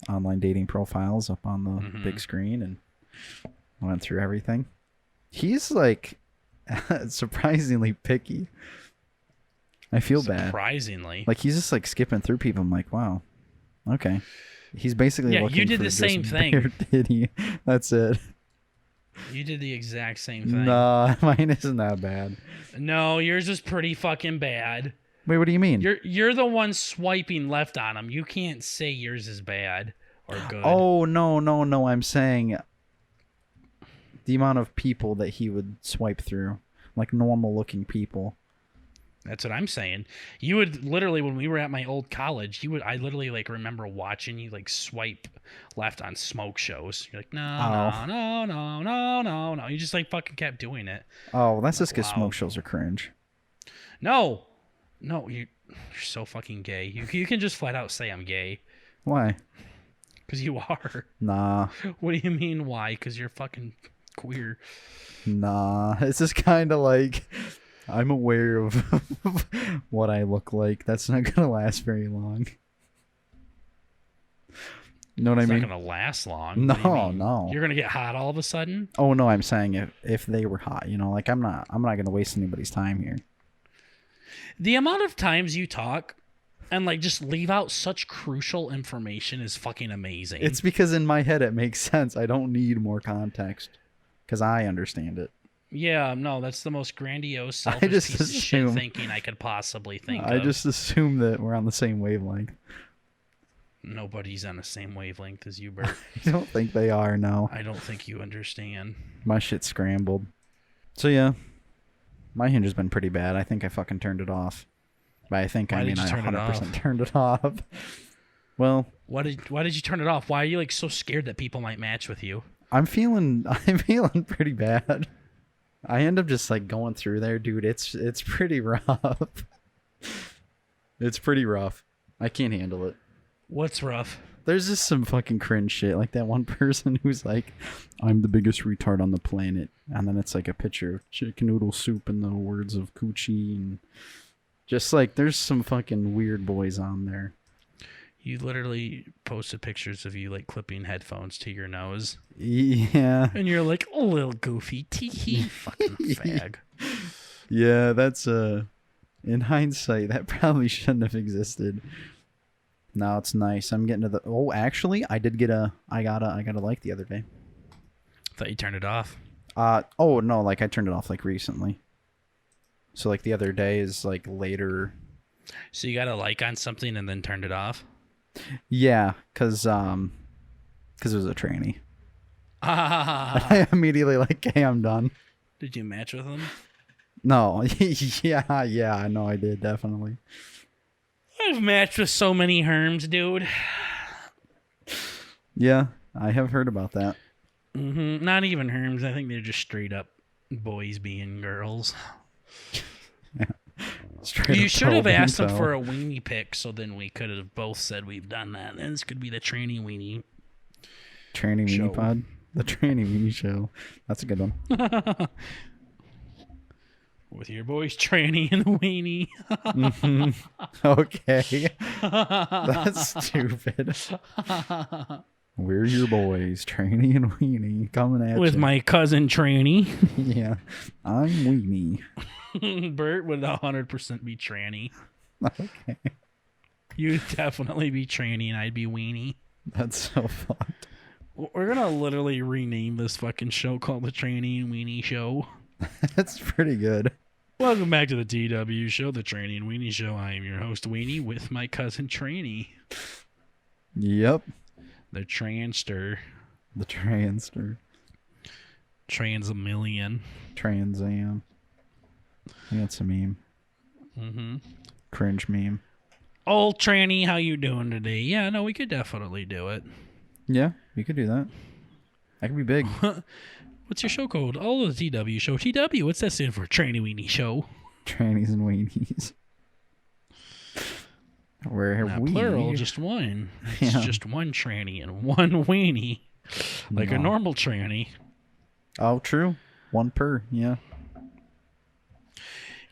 online dating profiles up on the big screen and went through everything. He's like surprisingly picky. I feel bad.
Surprisingly.
Like he's just like skipping through people. I'm like, wow, okay. He's basically looking
you did
for
the same
just
thing.
bare titty. That's it.
You did the exact same thing.
Nah, mine isn't that bad.
No, yours is pretty fucking bad.
Wait, what do you mean?
You're the one swiping left on him. You can't say yours is bad or good.
Oh, no. I'm saying the amount of people that he would swipe through, like normal looking people.
That's what I'm saying. You would literally, when we were at my old college, I literally like remember watching you like swipe left on smoke shows. You're like, no. You just like fucking kept doing it.
Oh, that's just because
Wow.
smoke shows are cringe.
No, you're so fucking gay. You can just flat out say I'm gay.
Why?
Because you are.
Nah.
What do you mean why? Because you're fucking queer.
Nah. It's just kind of like I'm aware of what I look like. That's not going to last very long. You know what I mean?
It's not going to last long. What do you mean?
No.
You're going to get hot all of a sudden?
Oh, no, I'm saying if they were hot, like I'm not going to waste anybody's time here.
The amount of times you talk and like just leave out such crucial information is fucking amazing.
It's because in my head it makes sense. I don't need more context because I understand it.
Yeah, no, that's the most grandiose,
I
selfish
just
piece of shit
assume-
thinking I could possibly think
I
of.
just assume that we're on the same wavelength.
Nobody's on the same wavelength as you, Bert.
I don't think they are, no.
I don't think you understand.
My shit's scrambled. So yeah, my Hinge has been pretty bad. I think I fucking turned it off. By I think, I mean I 100% turned it off. Well,
Why did you turn it off? Why are you like so scared that people might match with you?
I'm feeling pretty bad. I end up just like going through there, dude. It's pretty rough. It's pretty rough. I can't handle it.
What's rough?
There's just some fucking cringe shit, like that one person who's like, "I'm the biggest retard on the planet," and then it's like a picture of chicken noodle soup and the words of coochie, and just like there's some fucking weird boys on there.
You literally posted pictures of you like clipping headphones to your nose.
Yeah.
And you're like, oh, little goofy, tee fucking fag.
Yeah, that's in hindsight, that probably shouldn't have existed. Now it's nice. I'm getting to the actually I did get I got a like the other day.
Thought you turned it off.
Oh no, like I turned it off like recently. So like the other day is like later.
So you got a like on something and then turned it off?
Yeah, cause it was a tranny.
Ah.
I immediately like, hey, I'm done.
Did you match with him?
No, yeah, I know I did definitely.
I've matched with so many herms, dude.
Yeah, I have heard about that.
Not even herms. I think they're just straight up boys being girls. You should have asked them for a weenie pic, so then we could have both said we've done that. Then this could be the tranny weenie.
Tranny
show.
Weenie Pod? The Tranny Weenie Show. That's a good one.
With your boys, tranny and weenie.
Okay. That's stupid. We're your boys, Tranny and Weenie, coming at
With
you.
my cousin tranny.
Yeah, I'm Weenie.
Bert would 100% be tranny.
Okay.
You'd definitely be tranny and I'd be weenie.
That's so fucked.
We're gonna literally rename this fucking show called the Tranny and Weenie Show.
That's pretty good.
Welcome back to the TW Show, the Tranny and Weenie Show. I am your host, Weenie, with my cousin Tranny.
Yep.
The Transter.
The Transter.
Trans a million.
Trans Am. That's a meme. Cringe meme.
Old Tranny, how you doing today? Yeah, no, we could definitely do it.
Yeah, we could do that. That could be big.
What's your show called? Oh, the TW Show. TW, what's that stand for? Tranny Weenie Show.
Trannies and weenies. Where
Not
we
plural, just one. It's
Yeah.
just one tranny and one weenie. Like a
No.
normal tranny.
Oh, true. One per, yeah.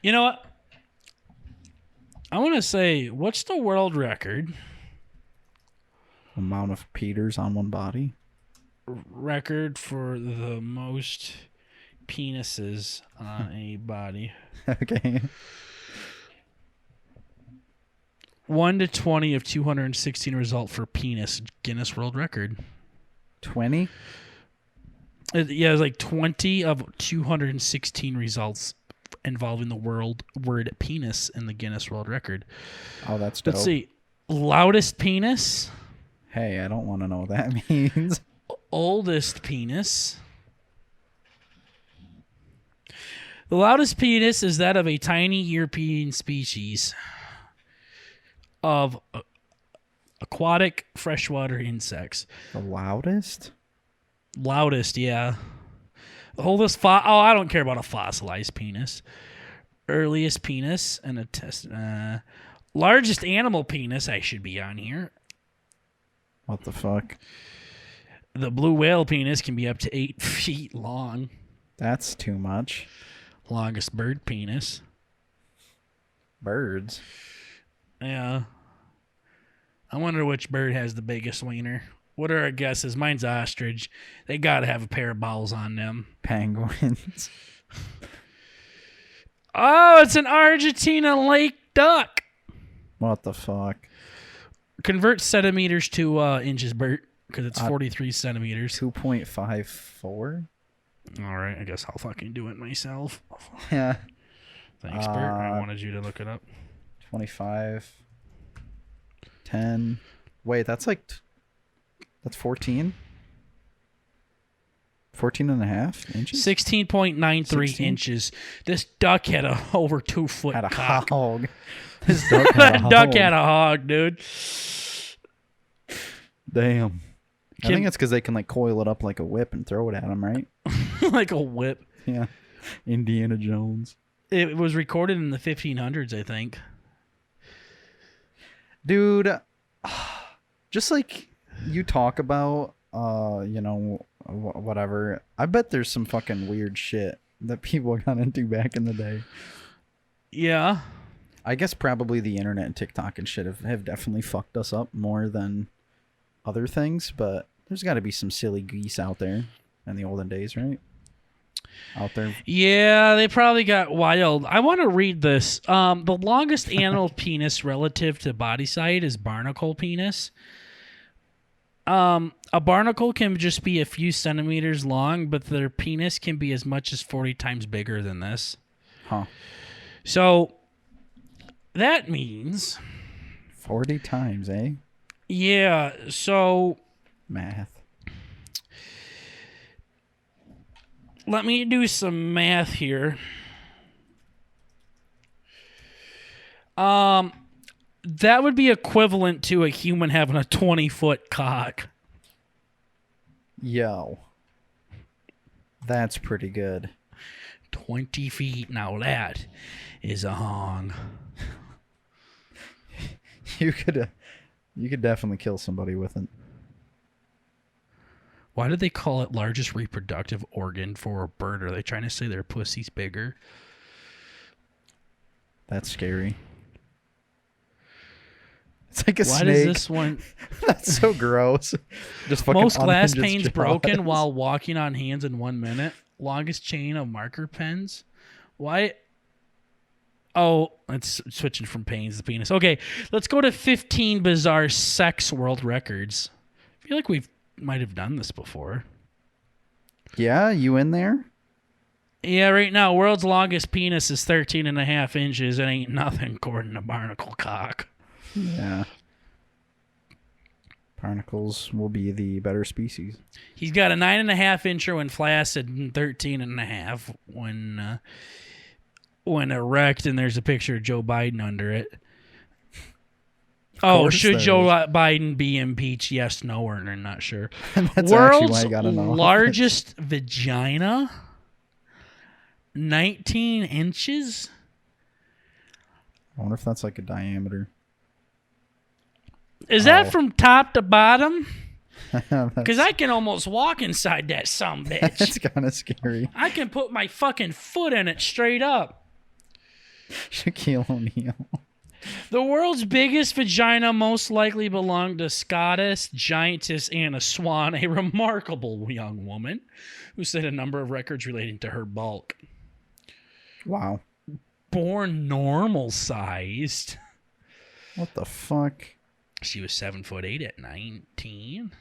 You know what? I want to say, what's the world record?
Amount of Peters on one body.
Record for the most penises on a body.
Okay.
1 to 20 of 216 result for penis. Guinness World Record.
20?
Yeah, it's like 20 of 216 results involving the word penis in the Guinness World Record.
Oh, that's dope.
Let's see. Loudest penis.
Hey, I don't want to know what that means.
Oldest penis. The loudest penis is that of a tiny European species of aquatic freshwater insects.
The loudest?
Loudest, yeah. The oldest I don't care about a fossilized penis. Earliest penis and a test. Largest animal penis, I should be on here.
What the fuck?
The blue whale penis can be up to 8 feet long.
That's too much.
Longest bird penis.
Birds?
Yeah. I wonder which bird has the biggest wiener. What are our guesses? Mine's ostrich. They gotta have a pair of balls on them.
Penguins.
Oh, it's an Argentina lake duck.
What the fuck?
Convert centimeters to inches, Bert, because it's 43 centimeters.
2.54?
All right, I guess I'll fucking do it myself.
Yeah.
Thanks, Bert. I wanted you to look it up.
25. 10. Wait, that's like... That's 14? 14 and a half inches?
16.93 inches. This duck had a over 2 foot
Had a
cock.
hog. This duck had a hog.
Duck had a hog, dude.
Damn. I think it's because they can like coil it up like a whip and throw it at them, right?
Like a whip.
Yeah. Indiana Jones.
It was recorded in the 1500s, I think.
Dude, just like you talk about, whatever. I bet there's some fucking weird shit that people got into back in the day.
Yeah.
I guess probably the internet and TikTok and shit have definitely fucked us up more than other things, but there's got to be some silly geese out there in the olden days, right? Out there.
Yeah, they probably got wild. I want to read this. The longest animal penis relative to body size is barnacle penis. A barnacle can just be a few centimeters long, but their penis can be as much as 40 times bigger than this.
Huh.
So that means
40 times, eh?
Yeah, so
math.
Let me do some math here. That would be equivalent to a human having a 20-foot cock.
Yo. That's pretty good.
20 feet. Now that is a hong.
You could definitely kill somebody with it.
Why did they call it largest reproductive organ for a bird? Are they trying to say their pussy's bigger?
That's scary. It's like a snake.
Why does this one...
That's so gross. Just fucking
most glass
unhinged
panes
jaws.
broken while walking on hands in 1 minute. Longest chain of marker pens. Why... Oh, it's switching from panes to penis. Okay, let's go to 15 bizarre sex world records. I feel like we might have done this before.
Yeah, you in there?
Yeah, right now, world's longest penis is 13 and a half inches. It ain't nothing according to Barnacle Cock.
Yeah. Barnacles will be the better species.
He's got a 9.5 incher when flaccid and 13.5 when erect, and there's a picture of Joe Biden under it. Oh, should Joe Biden be impeached? Yes, no, or I'm not sure.
That's
World's
actually why I gotta know.
largest vagina, 19 inches.
I wonder if that's like a diameter.
Is that from top to bottom?
Because
Because I can almost walk inside that sumbitch.
That's kind of scary.
I can put my fucking foot in it straight up.
Shaquille O'Neal.
The world's biggest vagina most likely belonged to Scottish giantess Anna Swan, a remarkable young woman who set a number of records relating to her bulk.
Wow.
Born normal sized.
What the fuck?
She was 7'8" at 19.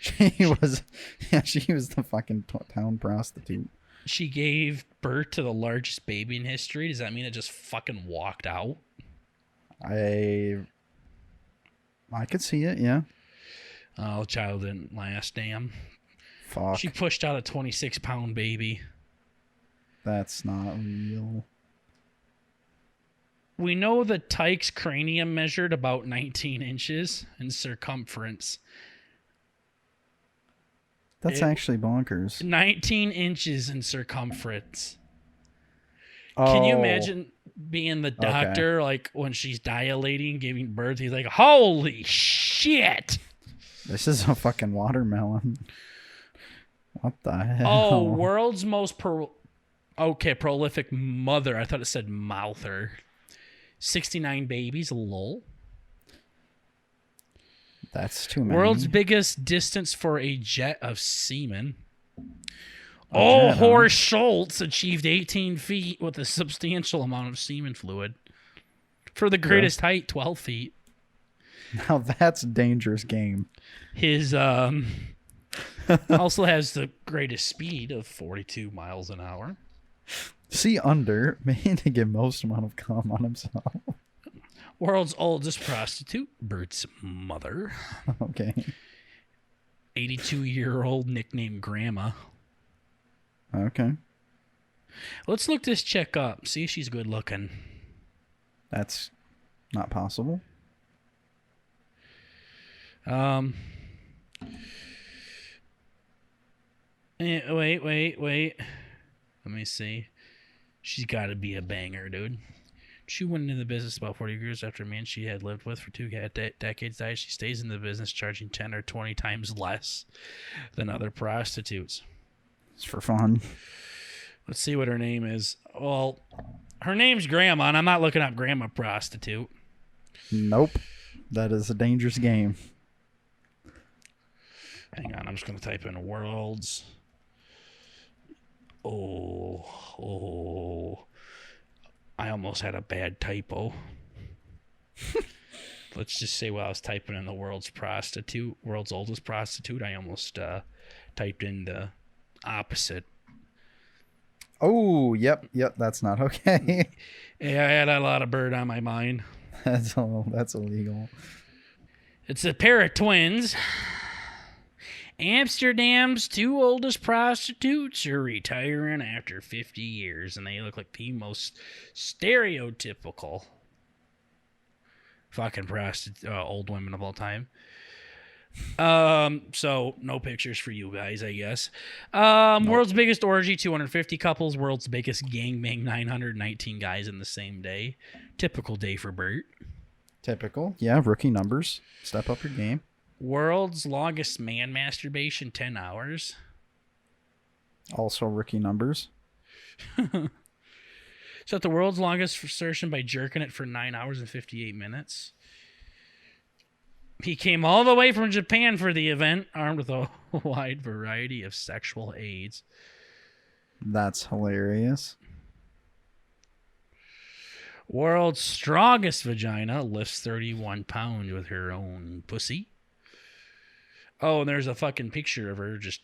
She was the fucking town prostitute.
She gave birth to the largest baby in history. Does that mean it just fucking walked out?
I could see it, yeah.
Oh, the child didn't last, damn.
Fuck.
She pushed out a 26-pound baby.
That's not real.
We know the tyke's cranium measured about 19 inches in circumference.
That's actually bonkers.
19 inches in circumference.
Oh.
Can you imagine being the doctor, like, when she's dilating, giving birth? He's like, holy shit!
This is a fucking watermelon. What the hell?
Oh, world's most prolific mother. I thought it said mouther. 69 babies, lol.
That's too many.
World's biggest distance for a jet of semen.
Jet,
Horst Schultz achieved 18 feet with a substantial amount of semen fluid. For the greatest height, 12 feet.
Now that's a dangerous game.
His also has the greatest speed of 42 miles an hour.
See under, made to get most amount of cum on himself.
World's oldest prostitute, Burts' mother.
Okay.
82-year-old nicknamed Grandma.
Okay.
Let's look this chick up. See if she's good looking.
That's not possible.
Wait. Let me see. She's got to be a banger, dude. She went into the business about 40 years after a man she had lived with for 2 decades died. She stays in the business, charging 10 or 20 times less than other prostitutes.
It's for fun.
Let's see what her name is. Well, her name's Grandma, and I'm not looking up Grandma prostitute.
Nope. That is a dangerous game.
Hang on, I'm just going to type in worlds. Oh. I almost had a bad typo. Let's just say while I was typing in the world's oldest prostitute, I almost typed in the opposite.
Oh, yep, that's not okay.
Yeah, I had a lot of bird on my mind.
That's illegal.
It's a pair of twins. Amsterdam's 2 oldest prostitutes are retiring after 50 years, and they look like the most stereotypical fucking old women of all time. So no pictures for you guys, I guess. Nope. World's biggest orgy, 250 couples. World's biggest gangbang, 919 guys in the same day. Typical day for Bert.
Typical. Yeah, rookie numbers. Step up your game.
World's longest man masturbation, 10 hours.
Also rookie numbers.
So the world's longest assertion by jerking it for 9 hours and 58 minutes. He came all the way from Japan for the event, armed with a wide variety of sexual aids.
That's hilarious.
World's strongest vagina lifts 31 pounds with her own pussy. Oh, and there's a fucking picture of her just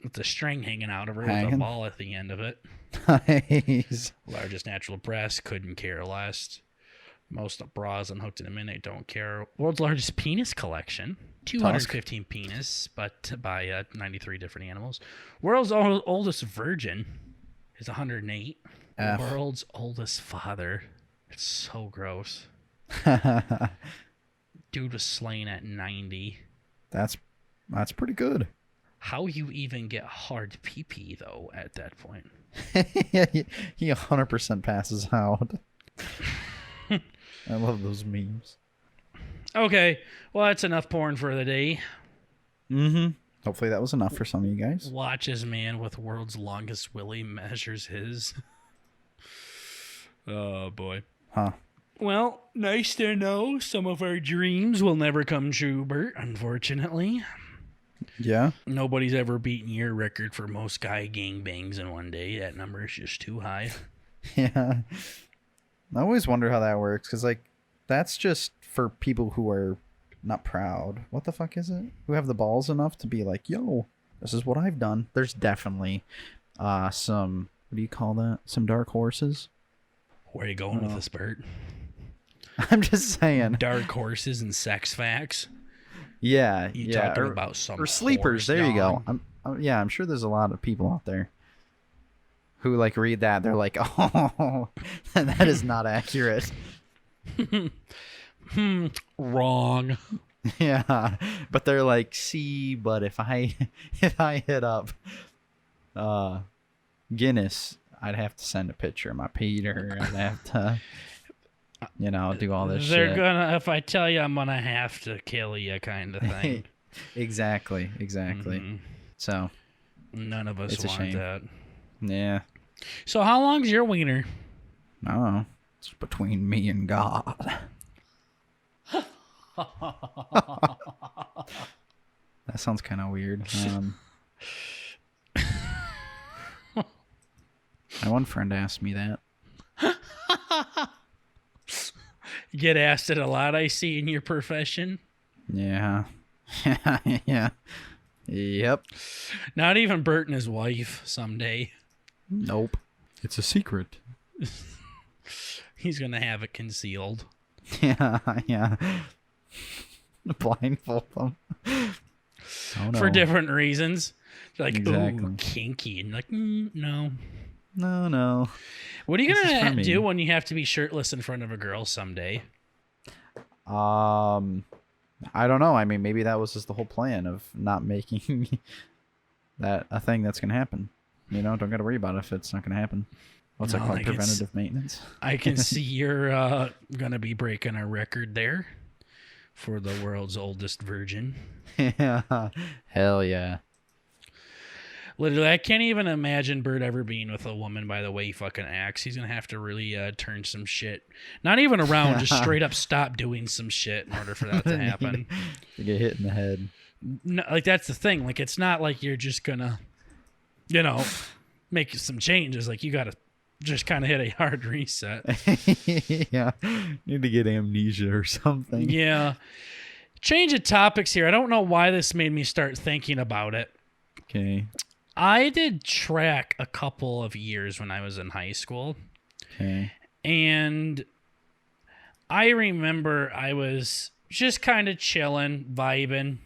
with the string hanging out of her with a ball at the end of it.
Nice.
Largest natural breast, couldn't care less. Most bras unhooked in a minute, don't care. World's largest penis collection, 215 penis, but by 93 different animals. World's oldest virgin is 108. World's oldest father. It's so gross. Dude was slain at 90.
That's pretty good.
How you even get hard pee-pee, though, at that point?
He 100% passes out. I love those memes.
Okay, well, that's enough porn for the day.
Mm-hmm. Hopefully that was enough for some of you guys.
Watch as man with world's longest willy measures his. Oh, boy.
Huh.
Well, nice to know some of our dreams will never come true, Bert, unfortunately.
Yeah.
Nobody's ever beaten your record for most guy gangbangs in one day. That number is just too high.
Yeah. I always wonder how that works, because, like, that's just for people who are not proud. What the fuck is it? Who have the balls enough to be like, yo, this is what I've done. There's definitely some, what do you call that? Some dark horses.
Where are you going with this, Bert?
I'm just saying.
Dark horses and sex facts?
Yeah.
You
yeah.
talking about some
or sleepers. There you go. I'm sure there's a lot of people out there who, like, read that. They're like, oh, that is not accurate.
Wrong.
Yeah, but they're like, see, but if I hit up Guinness, I'd have to send a picture of my Peter. I'd have to, do all this
They're
shit.
gonna, if I tell you, I'm gonna have to kill you, kind of thing.
Exactly. Mm-hmm. So
none of us
it's a
want
shame.
that.
Yeah.
So how long's your wiener?
I don't know. It's between me and God. That sounds kind of weird. My one friend asked me that.
You get asked it a lot, I see, in your profession.
Yeah. Yeah. Yep.
Not even Bert and his wife someday.
Nope. It's a secret.
He's going to have it concealed.
Yeah. Blindfold them. Oh, no.
For different reasons. Like,
Exactly.
ooh, kinky. And like, no.
No.
What are you
This is
going
for
to
me.
do when you have to be shirtless in front of a girl someday?
I don't know. I mean, maybe that was just the whole plan of not making that a thing that's going to happen. Don't got to worry about it if it's not going to happen. What's that called? Preventative maintenance?
I can see you're going to be breaking a record there for the world's oldest virgin.
Yeah. Hell yeah.
Literally, I can't even imagine Bert ever being with a woman by the way he fucking acts. He's going to have to really turn some shit. Not even around, just straight up stop doing some shit in order for that to happen.
You get hit in the head.
No, like, that's the thing. Like, it's not like you're just going to, make some changes. Like, you got to just kind of hit a hard reset.
Yeah. Need to get amnesia or something.
Yeah. Change of topics here. I don't know why this made me start thinking about it.
Okay.
I did track a couple of years when I was in high school.
Okay.
And I remember I was just kind of chilling, vibing,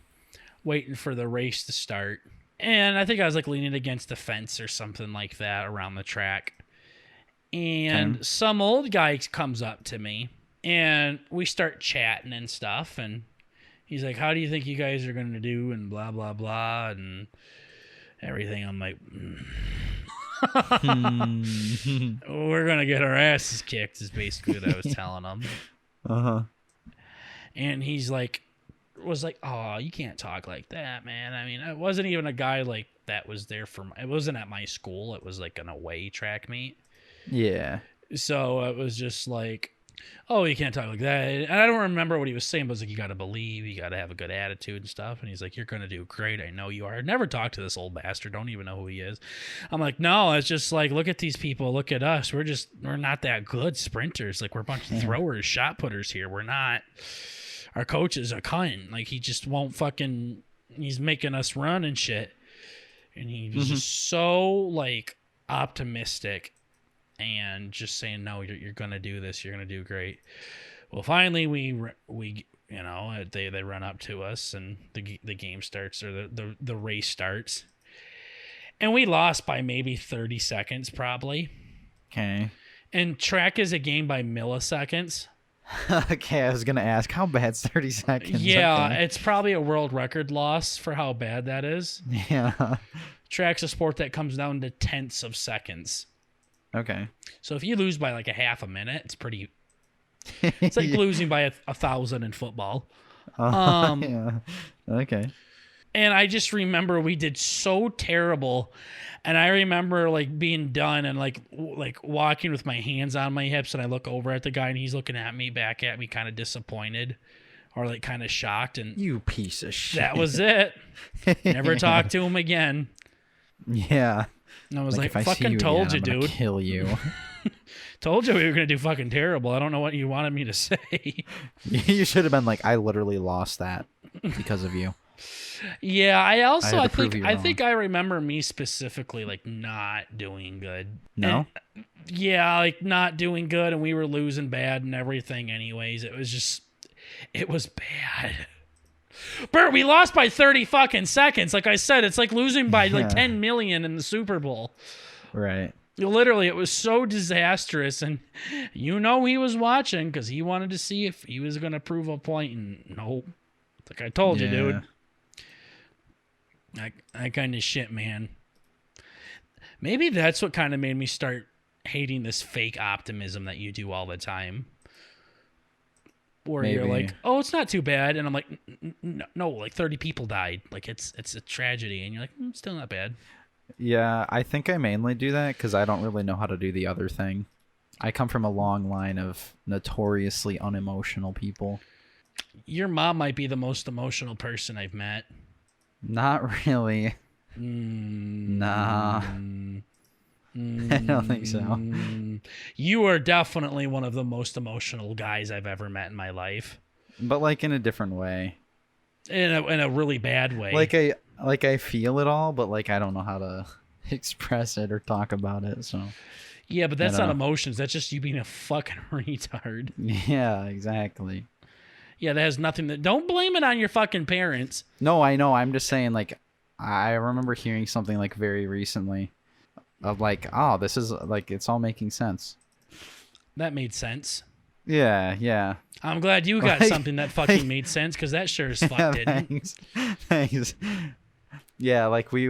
waiting for the race to start. And I think I was like leaning against the fence or something like that around the track. And some old guy comes up to me and we start chatting and stuff. And he's like, how do you think you guys are going to do? And blah, blah, blah. And everything. I'm like, we're going to get our asses kicked is basically what I was telling him.
Uh-huh.
And he's like, was like, oh, you can't talk like that, man. I mean, it wasn't even a guy like that was there for, it wasn't at my school. It was like an away track meet.
Yeah.
So it was just like, oh, you can't talk like that. And I don't remember what he was saying, but it was like, you got to believe, you got to have a good attitude and stuff. And he's like, you're going to do great. I know you are. I never talked to this old bastard. Don't even know who he is. I'm like, no, it's just like, look at these people. Look at us. We're not that good sprinters. Like, we're a bunch of throwers, shot putters here. We're not. Our coach is a cunt. Like, he just won't fucking, he's making us run and shit. And he was just so, like, optimistic. And just saying, no, you're going to do this. You're going to do great. Well, finally, we they run up to us and the game starts, or the race starts. And we lost by maybe 30 seconds, probably.
Okay.
And track is a game by milliseconds.
Okay, I was going to ask, how bad's 30 seconds?
Yeah,
Okay.
it's probably a world record loss for how bad that is.
Yeah.
Track's a sport that comes down to tenths of seconds.
Okay.
So if you lose by like a half a minute, it's pretty. It's like losing by 1,000 in football.
Yeah. Okay.
And I just remember we did so terrible. And I remember like being done and like walking with my hands on my hips, and I look over at the guy and he's looking at me, back at me, kind of disappointed or like kind of shocked. And
You piece of shit.
that was it. Never talked to him again.
Yeah.
And I was like
if I see
fucking
you
told
again,
you,
I'm gonna
dude.
kill you.
Told you we were going to do fucking terrible. I don't know what you wanted me to say.
You should have been like, I literally lost that because of you.
Yeah, I
think
I remember me specifically like not doing good.
No?
And, yeah, like not doing good, and we were losing bad and everything anyways. It was bad. Bert, we lost by 30 fucking seconds. Like I said, it's like losing by like 10 million in the Super Bowl.
Right.
Literally, it was so disastrous, and he was watching because he wanted to see if he was going to prove a point, and nope. Like I told you, dude. That kind of shit, man. Maybe that's what kind of made me start hating this fake optimism that you do all the time. Where you're like, oh, it's not too bad. And I'm like, no, like 30 people died. Like it's a tragedy. And you're like, still not bad.
Yeah, I think I mainly do that because I don't really know how to do the other thing. I come from a long line of notoriously unemotional people.
Your mom might be the most emotional person I've met.
Not really. Nah. I don't think so.
You are definitely one of the most emotional guys I've ever met in my life.
But like in a different way.
In a really bad way.
Like I feel it all, but like I don't know how to express it or talk about it. So
yeah, but that's not emotions. That's just you being a fucking retard.
Yeah, exactly.
Yeah, that has nothing to... Don't blame it on your fucking parents.
No, I know. I'm just saying, like, I remember hearing something, like, very recently of, like, oh, this is, like, it's all making sense.
That made sense.
Yeah.
I'm glad you got something that fucking made sense, because that sure as fuck didn't.
Thanks. Yeah, like, we,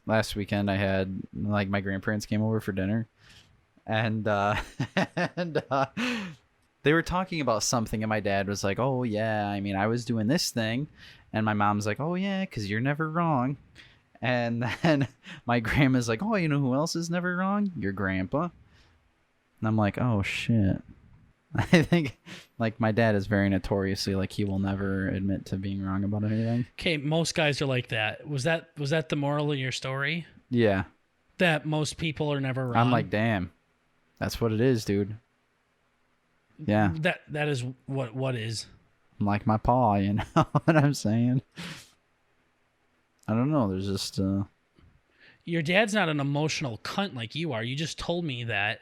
last weekend I had, like, my grandparents came over for dinner, and they were talking about something, and my dad was like, oh, yeah, I mean, I was doing this thing. And my mom's like, oh, yeah, because you're never wrong. And then my grandma's like, oh, you know who else is never wrong? Your grandpa. And I'm like, oh, shit. I think, like, my dad is very notoriously, like, he will never admit to being wrong about anything.
Okay, most guys are like that. Was that the moral of your story?
Yeah.
That most people are never wrong?
I'm like, damn. That's what it is, dude. Yeah.
That is what is.
I'm like my paw, you know what I'm saying? I don't know. There's just
Your dad's not an emotional cunt like you are. You just told me that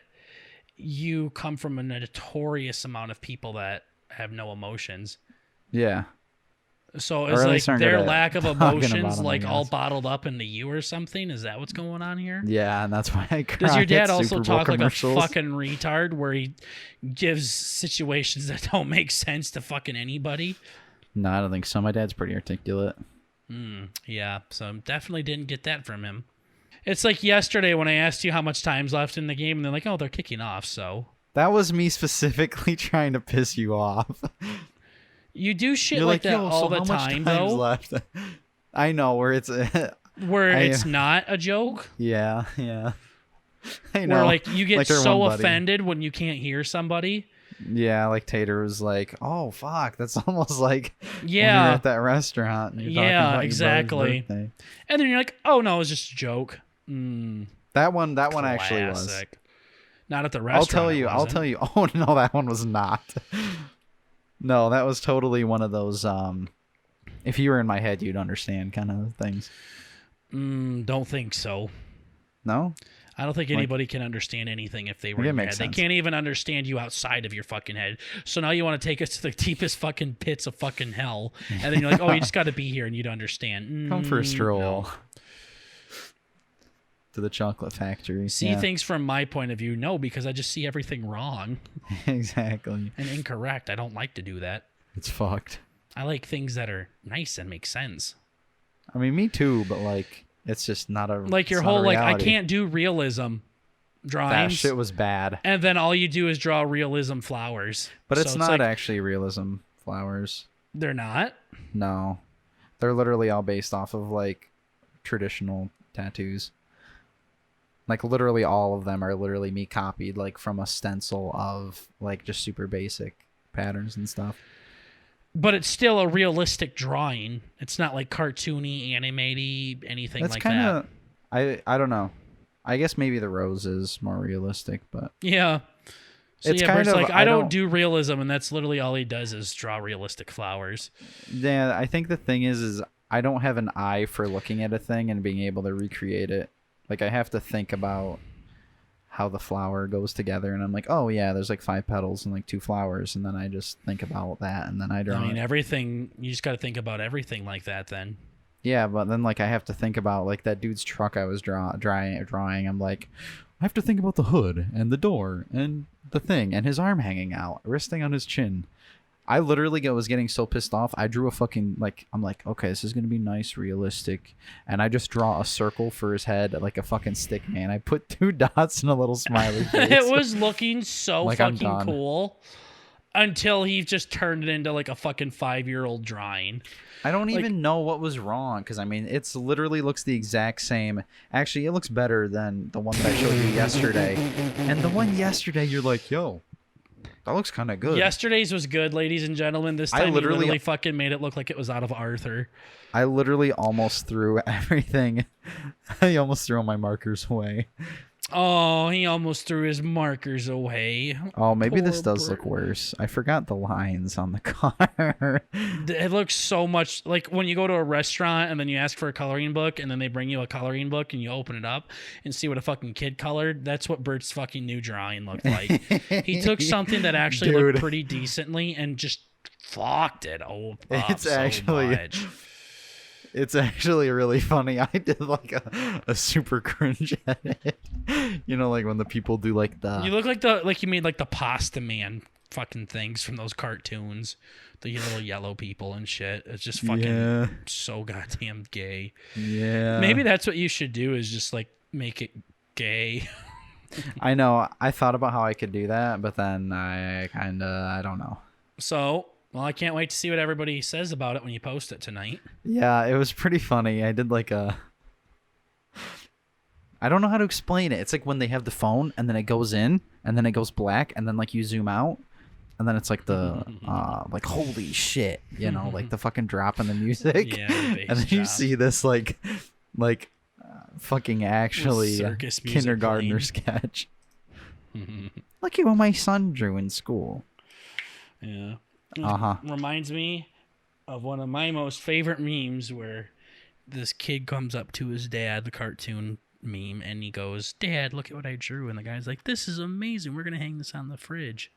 you come from a notorious amount of people that have no emotions.
Yeah.
So is like their lack of emotions like all bottled up into you or something? Is that what's going on here?
Yeah, and that's why I cry.
Does your dad also talk like a fucking retard where he gives situations that don't make sense to fucking anybody?
No, I don't think so. My dad's pretty articulate.
Yeah, so definitely didn't get that from him. It's like yesterday when I asked you how much time's left in the game, and they're like, oh, they're kicking off, so.
That was me specifically trying to piss you off.
You do shit like that all the time, though.
Left? I know where it's
it's not a joke.
Yeah. I know.
Where like you get so offended when you can't hear somebody.
Yeah, like Tater was like, "Oh fuck, that's almost like when you're at that restaurant." And you're
yeah,
talking about
exactly. And then you're like, "Oh no, it's just a joke."
That one actually was.
Not at the restaurant.
I'll tell you. Oh no, that one was not. No, that was totally one of those, if you were in my head, you'd understand kind of things.
Don't think so.
No?
I don't think anybody can understand anything if they were in your head. They can't even understand you outside of your fucking head. So now you want to take us to the deepest fucking pits of fucking hell. And then you're like, oh, you just got to be here and you'd understand.
Come for a stroll.
No.
To the chocolate factory.
See things from my point of view? No, because I just see everything wrong.
Exactly.
And incorrect. I don't like to do that.
It's fucked.
I like things that are nice and make sense.
I mean, me too, but like, it's just not a
like your whole like I can't do realism drawings.
That shit was bad.
And then all you do is draw realism flowers.
But it's not actually realism flowers.
They're not?
No. They're literally all based off of like traditional tattoos. Like literally all of them are literally me copied like from a stencil of like just super basic patterns and stuff.
But it's still a realistic drawing. It's not like cartoony, animated, anything
That's
like
kinda,
that.
I don't know. I guess maybe the rose is more realistic, but
Yeah. So
it's
yeah,
kind
Bert's
of,
like, I don't do realism, and that's literally all he does is draw realistic flowers.
yeah, I think the thing is I don't have an eye for looking at a thing and being able to recreate it. Like I have to think about how the flower goes together, and I'm like, oh yeah, there's like 5 petals and like 2 flowers, and then I just think about that, and then I draw.
I mean,
it.
everything. You just got to think about everything like that. Then.
Yeah, but then like I have to think about like that dude's truck I was drawing. I'm like, I have to think about the hood and the door and the thing and his arm hanging out, resting on his chin. I literally was getting so pissed off. I drew a fucking like I'm like, okay, this is gonna be nice, realistic, and I just draw a circle for his head like a fucking stick man. I put 2 dots and a little smiley face.
It was looking so
Like,
fucking cool until he just turned it into like a fucking 5-year-old drawing.
I don't even know what was wrong because I mean, it's literally looks the exact same. Actually, it looks better than the one that I showed you yesterday. And the one yesterday, you're like, yo, that looks kind of good.
Yesterday's was good, ladies and gentlemen. This time he literally fucking made it look like it was out of Arthur.
I literally almost threw everything. I almost threw all my markers away.
Oh, he almost threw his markers away.
Oh, maybe
Poor
this does look worse. I forgot the lines on the car.
It looks so much like when you go to a restaurant and then you ask for a coloring book and then they bring you a coloring book and you open it up and see what a fucking kid colored. That's what Bert's fucking new drawing looked like. He took something that actually looked pretty decently and just fucked it up
It's
so
actually
much.
It's actually really funny. I did like a super cringe edit. You know, like when the people do like the...
You look like you made like the Pasta Man fucking things from those cartoons. The little yellow people and shit. It's just fucking so goddamn gay.
Yeah.
Maybe that's what you should do is just like make it gay.
I know. I thought about how I could do that, but then I don't know.
So... Well, I can't wait to see what everybody says about it when you post it tonight.
Yeah, it was pretty funny. I did like a... I don't know how to explain it. It's like when they have the phone and then it goes in and then it goes black and then like you zoom out and then it's like the like holy shit, you know, like the fucking drop in the music.
Yeah, the bass
and then you see this like fucking actually kindergartner sketch. Look at what my son drew in school.
Yeah.
Uh-huh.
Reminds me of one of my most favorite memes where this kid comes up to his dad, the cartoon meme, and he goes, "Dad, look at what I drew." And the guy's like, "This is amazing. We're going to hang this on the fridge."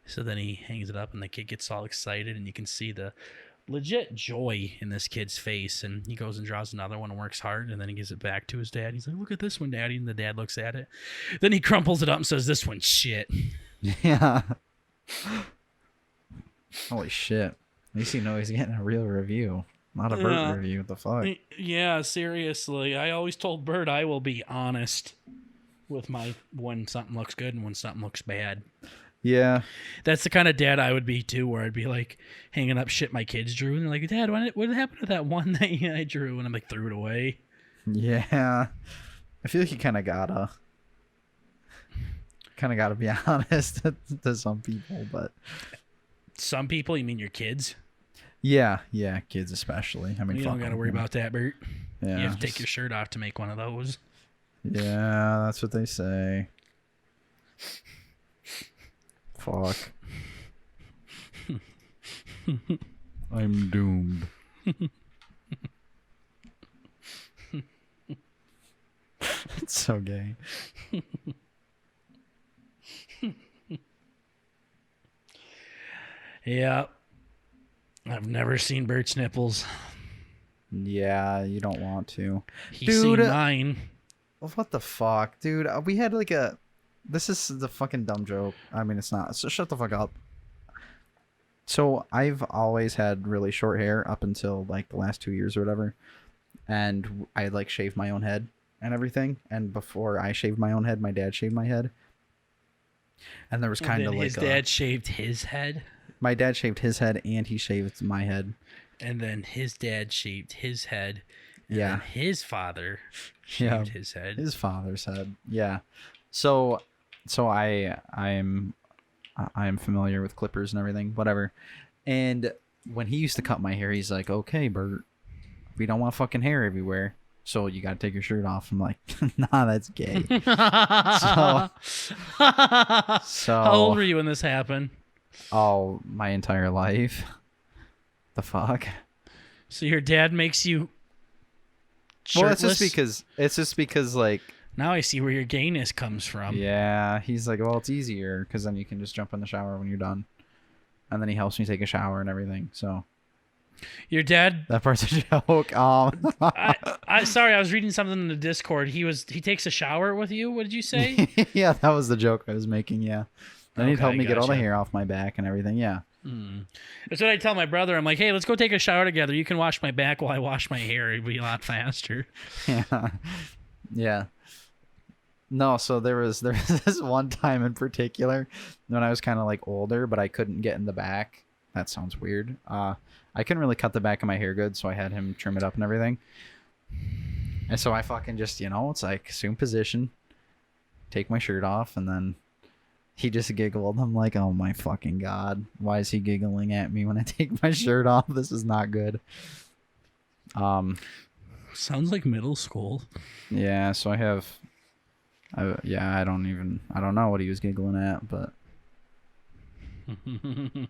So then he hangs it up and the kid gets all excited and you can see the legit joy in this kid's face. And he goes and draws another one and works hard. And then he gives it back to his dad. He's like, "Look at this one, Daddy." And the dad looks at it. Then he crumples it up and says, "This one's shit."
Yeah. Holy shit. At least you know he's getting a real review. Not a Bert review. What the fuck?
Yeah, seriously. I always told Bert I will be honest with my when something looks good and when something looks bad.
Yeah.
That's the kind of dad I would be too, where I'd be like hanging up shit my kids drew. And they're like, "Dad, what happened to that one that I drew?" And I'm like, "Threw it away."
Yeah. I feel like you kind of gotta be honest to some people, but...
Some people, you mean your kids?
Yeah, kids especially. I mean,
you don't got to worry about that, Bert.
Yeah,
you have to take your shirt off to make one of those.
Yeah, that's what they say. Fuck. I'm doomed. It's so gay.
Yeah. I've never seen Bert's nipples.
Yeah, you don't want to.
He's seen mine.
What the fuck, dude? We had like a... This is the fucking dumb joke. I mean, it's not. So shut the fuck up. So I've always had really short hair up until like the last 2 years or whatever. And I like shaved my own head and everything. And before I shaved my own head, my dad shaved my head. And there was kind of like...
His dad shaved his head?
My dad shaved his head and he shaved my head.
and then his dad shaved his head, and
Yeah.
then his father shaved his head.
His father's head. Yeah. So I'm familiar with clippers and everything, whatever. And when he used to cut my hair, he's like, "Okay, Bert, we don't want fucking hair everywhere, so you gotta take your shirt off." I'm like, "Nah, that's gay." So
How old were you when this happened?
oh, my entire life. The fuck?
So your dad makes you
Well,
shirtless?
it's just because like,
Now I see where your gayness comes from.
yeah, he's like, well, it's easier because then you can just jump in the shower when you're done, and then he helps me take a shower and everything. So
Your dad.
that part's a joke.
Sorry, I was reading something in the Discord. He takes a shower with you. What did you say?
Yeah, that was the joke I was making. Yeah, then he'd help
Okay,
me get all the
gotcha.
hair off my back and everything. Yeah.
That's what I tell my brother. I'm like, hey, let's go take a shower together. You can wash my back while I wash my hair. It'd be a lot faster.
Yeah. Yeah. No, so there was this one time in particular when I was kind of like older, but I couldn't get in the back. That sounds weird. I couldn't really cut the back of my hair good, so I had him trim it up and everything. And so I fucking just, it's like assume position, take my shirt off, and then he just giggled. I'm like, oh my fucking God. Why is he giggling at me when I take my shirt off? This is not good.
Sounds like middle school.
Yeah, so I don't know what he was giggling at, but I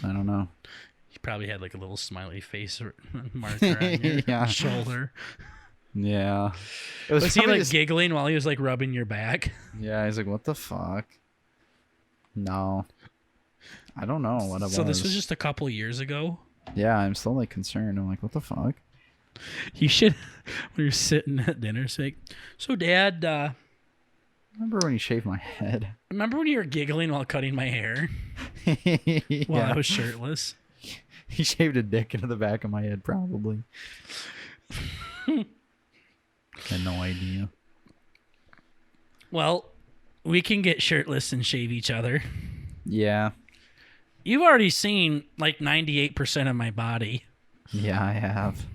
don't know.
You probably had like a little smiley face marker on your
Yeah.
shoulder.
Yeah. It
Was he
probably
like
just-
giggling while he was like rubbing your back?
Yeah, he's like, what the fuck? No. I don't know what it was.
So this was just a couple years ago.
Yeah, I'm still like concerned. I'm like, what the fuck?
You should, when you're sitting at dinner, say, so Dad,
Remember when he shaved my head?
remember when you were giggling while cutting my hair
Yeah.
while I was shirtless?
He shaved a dick into the back of my head, probably. Had no idea.
Well, we can get shirtless and shave each other.
Yeah.
You've already seen like 98% of my body.
Yeah, I have.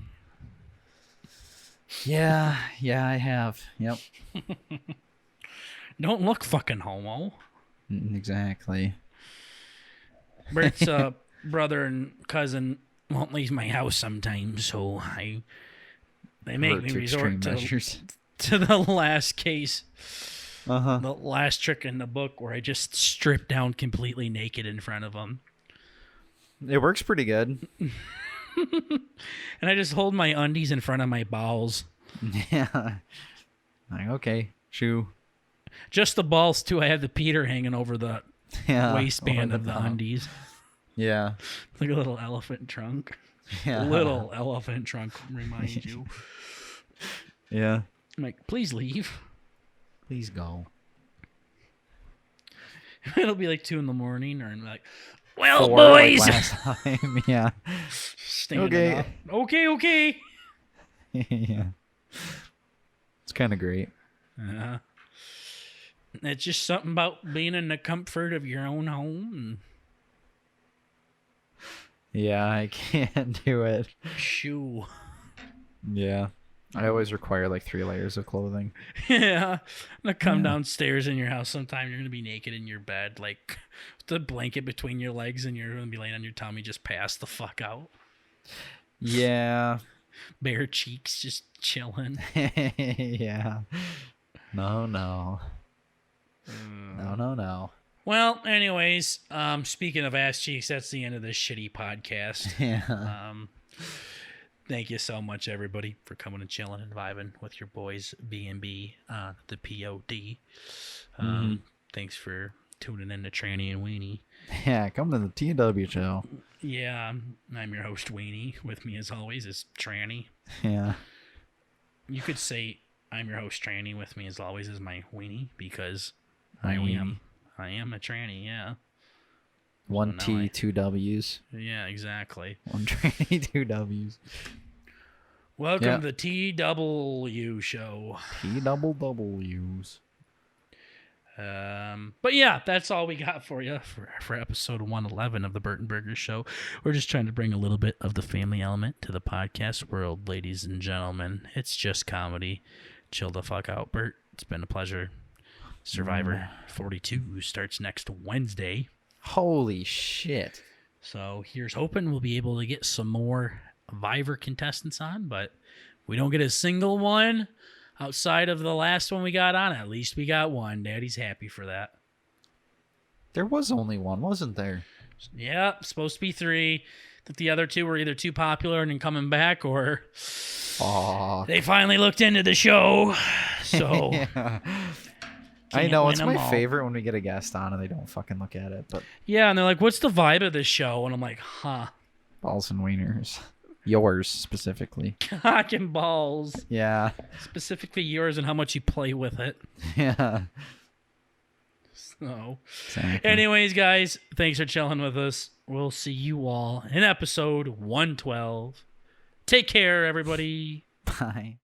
Yeah, I have. Yep.
Don't look fucking homo.
Exactly.
Bert's brother and cousin won't leave my house sometimes, so they make me resort to the last case,
Uh-huh.
the last trick in the book where I just strip down completely naked in front of them.
It works pretty good.
And I just hold my undies in front of my bowels.
Yeah. Like, okay, shoe.
Just the balls, too. I have the Peter hanging over the
Yeah.
waistband
over
of the
top.
undies.
Yeah.
Like a little elephant trunk.
Yeah.
Little elephant trunk, remind you.
Yeah.
I'm like, please leave.
Please go.
It'll be like 2 a.m. or I'm like, well,
4
boys.
like last time. Yeah.
Standing
Okay.
up. Okay.
Yeah. It's kind of great.
It's just something about being in the comfort of your own home. And
Yeah, I can't do it.
shoo.
Yeah. I always require like 3 layers of clothing.
Yeah. I'm gonna come downstairs in your house sometime. You're gonna be naked in your bed, like with the blanket between your legs, and you're gonna be laying on your tummy, just pass the fuck out.
Yeah.
Bare cheeks, just chilling.
Yeah. No. No.
Well, anyways, speaking of ass cheeks, that's the end of this shitty podcast.
Yeah.
Thank you so much, everybody, for coming and chilling and vibing with your boys, B&B, the POD. Thanks for tuning in to Tranny and Weenie.
Yeah, come to the TW show.
Yeah, I'm your host, Weenie. With me, as always, is Tranny.
Yeah.
You could say I'm your host, Tranny. With me, as always, is my Weenie, because
My
I
weenie.
am a tranny, yeah.
1
now
T, 2 W's.
Yeah, exactly.
1 tranny, 2 W's.
Welcome to the TW show.
T double W's.
But yeah, that's all we got for you for episode 111 of the Burt and Burger Show. We're just trying to bring a little bit of the family element to the podcast world, ladies and gentlemen. It's just comedy. Chill the fuck out, Burt. It's been a pleasure. Survivor 42 starts next Wednesday.
Holy shit.
So here's hoping we'll be able to get some more Survivor contestants on, but we don't get a single one outside of the last one we got on. At least we got one. Daddy's happy for that.
There was only one, wasn't there?
Yep, supposed to be 3. That the other 2 were either too popular and coming back, or they finally looked into the show. So
Yeah. I know, it's
win 'em
my
all.
favorite when we get a guest on and they don't fucking look at it, but
yeah, and they're like, "What's the vibe of this show?" And I'm like, "Huh,
balls and wieners. Yours specifically.
cock and balls."
Yeah.
Specifically yours and how much you play with it.
Yeah.
So,
Exactly.
anyways, guys, thanks for chilling with us. We'll see you all in episode 112. Take care, everybody.
Bye.